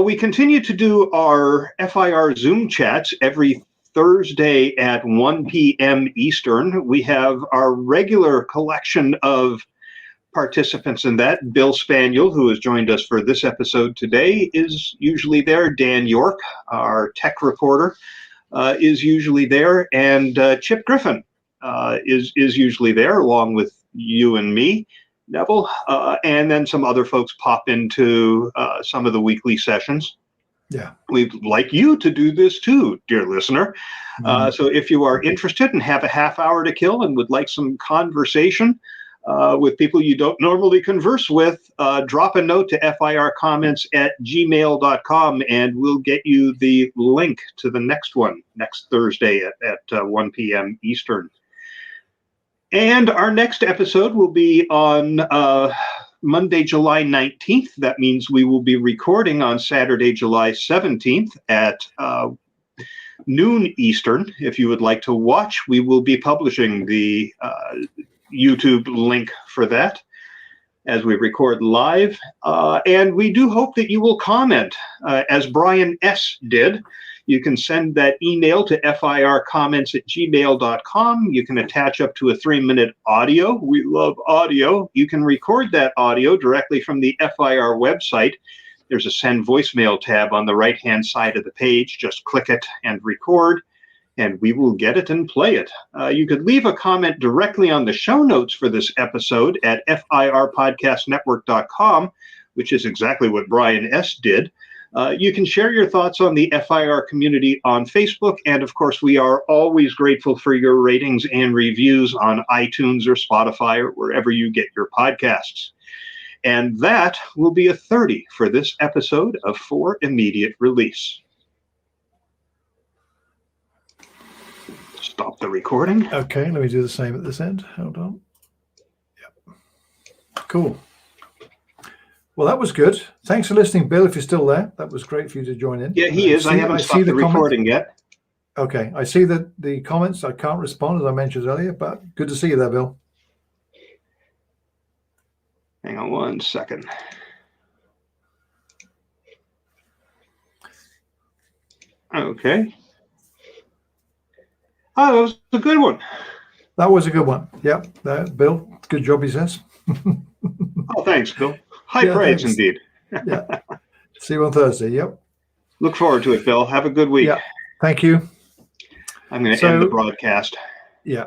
We continue to do our FIR Zoom chats every Thursday at 1 p.m. Eastern. We have our regular collection of participants in that. Bill Spaniel, who has joined us for this episode today, is usually there. Dan York, our tech reporter, is usually there. And Chip Griffin is usually there, along with you and me, Neville, and then some other folks pop into some of the weekly sessions. Yeah. We'd like you to do this too, dear listener. So if you are interested and have a half hour to kill and would like some conversation with people you don't normally converse with, drop a note to fircomments@gmail.com and we'll get you the link to the next one next Thursday at 1 p.m. Eastern. And our next episode will be on Monday, July 19th. That means we will be recording on Saturday, July 17th at noon Eastern. If you would like to watch, we will be publishing the YouTube link for that as we record live. And we do hope that you will comment, as Brian S. did. You can send that email to fircomments@gmail.com. You can attach up to a 3-minute audio. We love audio. You can record that audio directly from the FIR website. There's a send voicemail tab on the right-hand side of the page. Just click it and record, and we will get it and play it. You could leave a comment directly on the show notes for this episode at firpodcastnetwork.com, which is exactly what Brian S. did. You can share your thoughts on the FIR community on Facebook. And of course, we are always grateful for your ratings and reviews on iTunes or Spotify or wherever you get your podcasts. And that will be a 30 for this episode of For Immediate Release. Stop the recording. Okay, let me do the same at this end. Hold on. Yep. Cool. Well, that was good. Thanks for listening, Bill, if you're still there. That was great for you to join in. Yeah, he is. I haven't stopped the recording yet. Okay, I see that the comments. I can't respond, as I mentioned earlier, but good to see you there, Bill. Hang on 1 second. Okay. Oh, that was a good one. That was a good one. Yep. Bill, good job, he says. Oh, thanks, Bill. High praise indeed. Yeah. See you on Thursday. Yep. Look forward to it, Bill. Have a good week. Yeah. Thank you. I'm going to end the broadcast.